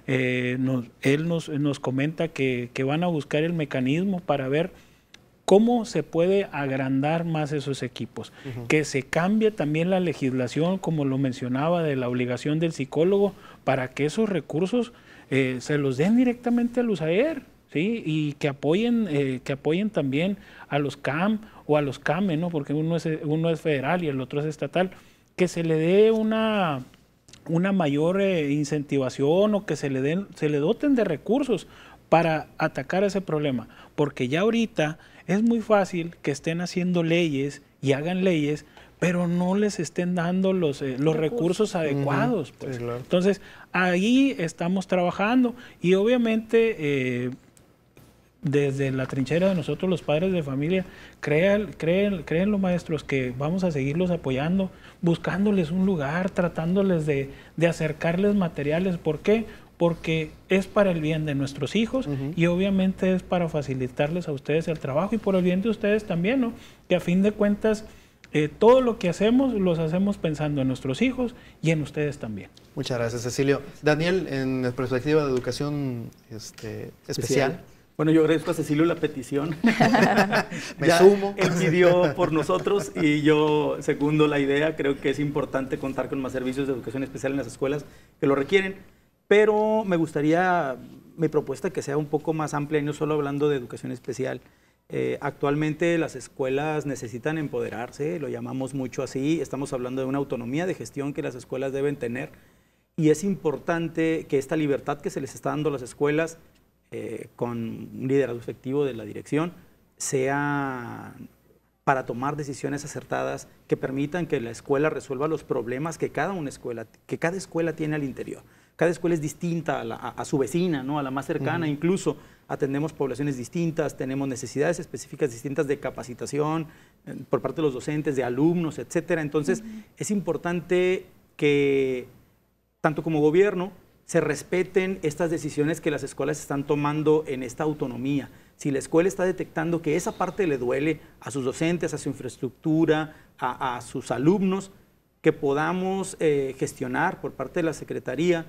Él nos comenta que van a buscar el mecanismo para ver cómo se puede agrandar más esos equipos. Que se cambie también la legislación, como lo mencionaba, de la obligación del psicólogo, para que esos recursos se los den directamente al USAER, ¿sí? Y que apoyen también a los CAM o a los CAME, ¿no? Porque uno es federal y el otro es estatal, que se le dé una mayor incentivación, o que se le doten de recursos para atacar ese problema, porque ya ahorita es muy fácil que estén haciendo leyes y hagan leyes, pero no les estén dando los recursos adecuados. Pues. Sí, claro. Entonces, ahí estamos trabajando y obviamente desde la trinchera de nosotros los padres de familia, creen los maestros que vamos a seguirlos apoyando, buscándoles un lugar, tratándoles de acercarles materiales. ¿Por qué? Porque es para el bien de nuestros hijos y obviamente es para facilitarles a ustedes el trabajo y por el bien de ustedes también, ¿no? Que a fin de cuentas todo lo que hacemos, los hacemos pensando en nuestros hijos y en ustedes también. Muchas gracias, Cecilio. Daniel, en perspectiva de educación especial. Bueno, yo agradezco a Cecilio la petición. Me sumo. Él pidió por nosotros y yo segundo la idea. Creo que es importante contar con más servicios de educación especial en las escuelas que lo requieren. Pero me gustaría, mi propuesta, que sea un poco más amplia y no solo hablando de educación especial. Actualmente las escuelas necesitan empoderarse, lo llamamos mucho así. Estamos hablando de una autonomía de gestión que las escuelas deben tener. Y es importante que esta libertad que se les está dando a las escuelas, con un liderazgo efectivo de la dirección, sea para tomar decisiones acertadas que permitan que la escuela resuelva los problemas que cada escuela tiene al interior. Cada escuela es distinta a su vecina, ¿no? A la más cercana. Incluso atendemos poblaciones distintas, tenemos necesidades específicas distintas de capacitación por parte de los docentes, de alumnos, etcétera. Entonces, es importante que, tanto como gobierno, se respeten estas decisiones que las escuelas están tomando en esta autonomía. Si la escuela está detectando que esa parte le duele a sus docentes, a su infraestructura, a sus alumnos, que podamos gestionar por parte de la Secretaría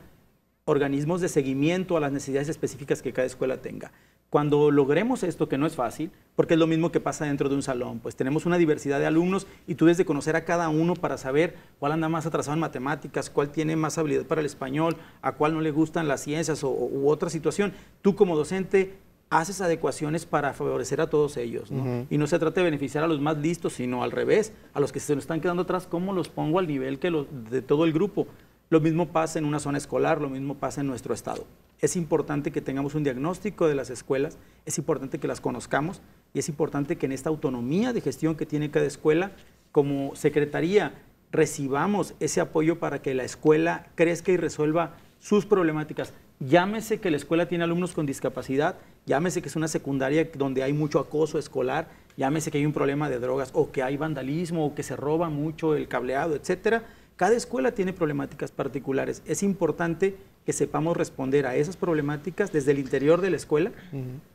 organismos de seguimiento a las necesidades específicas que cada escuela tenga. Cuando logremos esto, que no es fácil, porque es lo mismo que pasa dentro de un salón, pues tenemos una diversidad de alumnos y tú debes de conocer a cada uno para saber cuál anda más atrasado en matemáticas, cuál tiene más habilidad para el español, a cuál no le gustan las ciencias u otra situación. Tú como docente haces adecuaciones para favorecer a todos ellos, ¿no? Y no se trata de beneficiar a los más listos, sino al revés, a los que se nos están quedando atrás, ¿cómo los pongo al nivel de todo el grupo? Lo mismo pasa en una zona escolar, lo mismo pasa en nuestro estado. Es importante que tengamos un diagnóstico de las escuelas, es importante que las conozcamos y es importante que en esta autonomía de gestión que tiene cada escuela, como secretaría, recibamos ese apoyo para que la escuela crezca y resuelva sus problemáticas. Llámese que la escuela tiene alumnos con discapacidad, llámese que es una secundaria donde hay mucho acoso escolar, llámese que hay un problema de drogas o que hay vandalismo o que se roba mucho el cableado, etcétera. Cada escuela tiene problemáticas particulares. Es importante que sepamos responder a esas problemáticas desde el interior de la escuela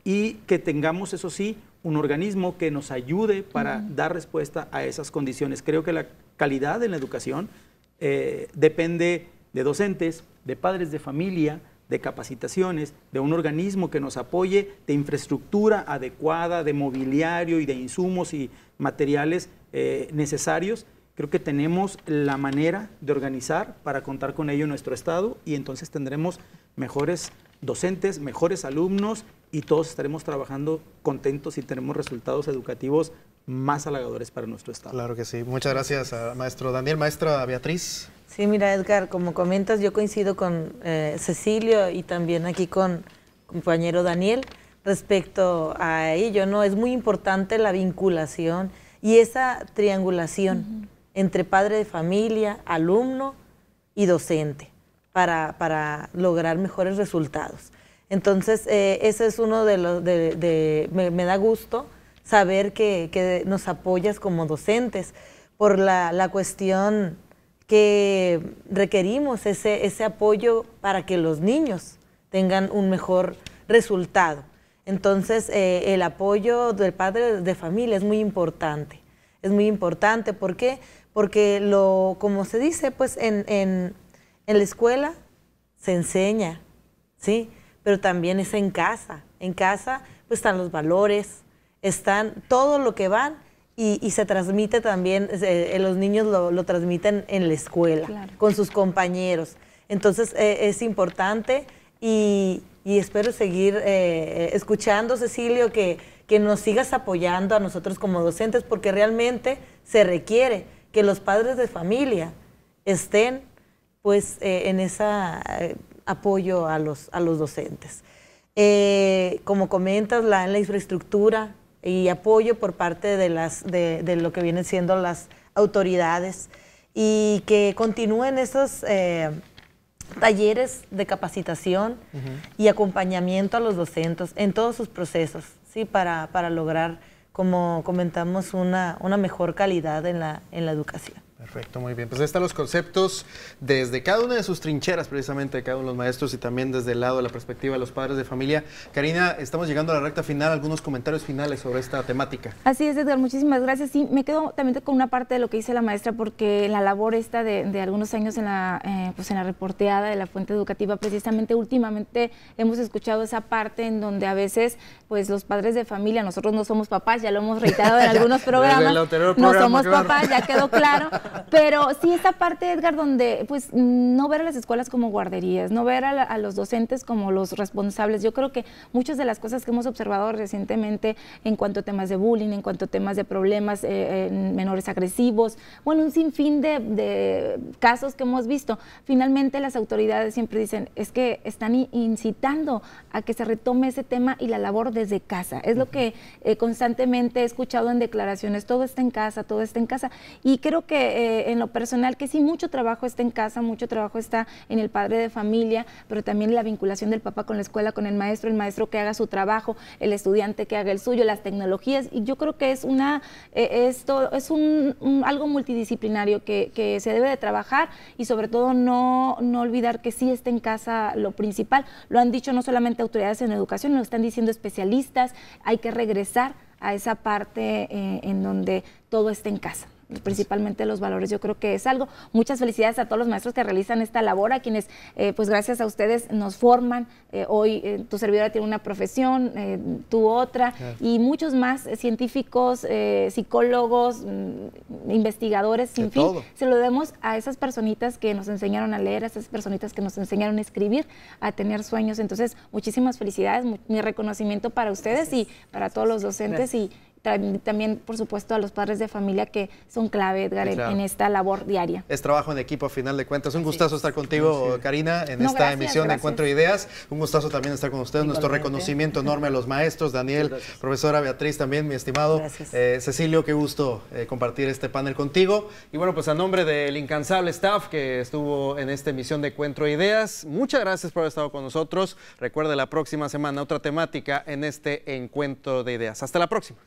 y que tengamos, eso sí, un organismo que nos ayude para dar respuesta a esas condiciones. Creo que la calidad en la educación depende de docentes, de padres de familia, de capacitaciones, de un organismo que nos apoye, de infraestructura adecuada, de mobiliario y de insumos y materiales necesarios. Creo que tenemos la manera de organizar para contar con ello en nuestro estado y entonces tendremos mejores docentes, mejores alumnos y todos estaremos trabajando contentos y tenemos resultados educativos más halagadores para nuestro estado. Claro que sí. Muchas gracias, maestro Daniel. Maestra Beatriz. Sí, mira, Edgar, como comentas, yo coincido con Cecilio y también aquí con compañero Daniel respecto a ello, ¿no? Es muy importante la vinculación y esa triangulación entre padre de familia, alumno y docente para lograr mejores resultados. Entonces, ese es uno de los, me da gusto saber que nos apoyas como docentes por la cuestión que requerimos ese apoyo para que los niños tengan un mejor resultado. Entonces, el apoyo del padre de familia es muy importante. Es muy importante, ¿por qué? Porque como se dice, pues en la escuela se enseña, ¿sí? Pero también es en casa. En casa pues están los valores, están todo lo que van y se transmite también, los niños lo transmiten en la escuela, claro, con sus compañeros. Entonces es importante y espero seguir escuchando, Cecilio, que nos sigas apoyando a nosotros como docentes, porque realmente se requiere que los padres de familia estén pues en ese apoyo a los docentes. Como comentas, la infraestructura y apoyo por parte de lo que vienen siendo las autoridades y que continúen esos talleres de capacitación y acompañamiento a los docentes en todos sus procesos, ¿sí? Para lograr, como comentamos, una mejor calidad en la educación. Perfecto, muy bien. Pues ahí están los conceptos desde cada una de sus trincheras, precisamente de cada uno de los maestros y también desde el lado de la perspectiva de los padres de familia. Karina, estamos llegando a la recta final. ¿Algunos comentarios finales sobre esta temática? Así es, Edgar, muchísimas gracias. Sí, me quedo también con una parte de lo que dice la maestra, porque la labor esta de algunos años en la reporteada de la fuente educativa, precisamente últimamente hemos escuchado esa parte en donde a veces pues los padres de familia, nosotros no somos papás, ya lo hemos reiterado en algunos programas, no somos papás, ya quedó claro. Pero sí esta parte, Edgar, donde pues no ver a las escuelas como guarderías, no ver a los docentes como los responsables. Yo creo que muchas de las cosas que hemos observado recientemente en cuanto a temas de bullying, en cuanto a temas de problemas menores agresivos, bueno, un sinfín de casos que hemos visto, finalmente las autoridades siempre dicen, es que están incitando a que se retome ese tema y la labor desde casa. Es lo que constantemente he escuchado en declaraciones, todo está en casa, todo está en casa. Y creo que en lo personal, que sí, mucho trabajo está en casa, mucho trabajo está en el padre de familia, pero también la vinculación del papá con la escuela, con el maestro que haga su trabajo, el estudiante que haga el suyo, las tecnologías, y yo creo que es algo multidisciplinario que se debe de trabajar y sobre todo no olvidar que sí está en casa lo principal. Lo han dicho no solamente autoridades en educación, lo están diciendo especialistas, hay que regresar a esa parte en donde todo está en casa. principalmente los valores. Yo creo que es algo. Muchas felicidades a todos los maestros que realizan esta labor, a quienes pues gracias a ustedes nos forman. Hoy tu servidora tiene una profesión, tú otra, y muchos más científicos, psicólogos, investigadores, sin fin. Se lo debemos a esas personitas que nos enseñaron a leer, a esas personitas que nos enseñaron a escribir, a tener sueños. Entonces, muchísimas felicidades, mi reconocimiento para ustedes y para todos los docentes y también, por supuesto, a los padres de familia que son clave, Edgar, en esta labor diaria. Es trabajo en equipo, a final de cuentas. Un gustazo estar contigo, Karina, en esta emisión de Encuentro de Ideas. Un gustazo también estar con ustedes. Nuestro reconocimiento enorme a los maestros. Daniel, profesora Beatriz también, mi estimado. Cecilio, qué gusto compartir este panel contigo. Y bueno, pues a nombre del incansable staff que estuvo en esta emisión de Encuentro de Ideas, muchas gracias por haber estado con nosotros. Recuerde, la próxima semana otra temática en este Encuentro de Ideas. Hasta la próxima.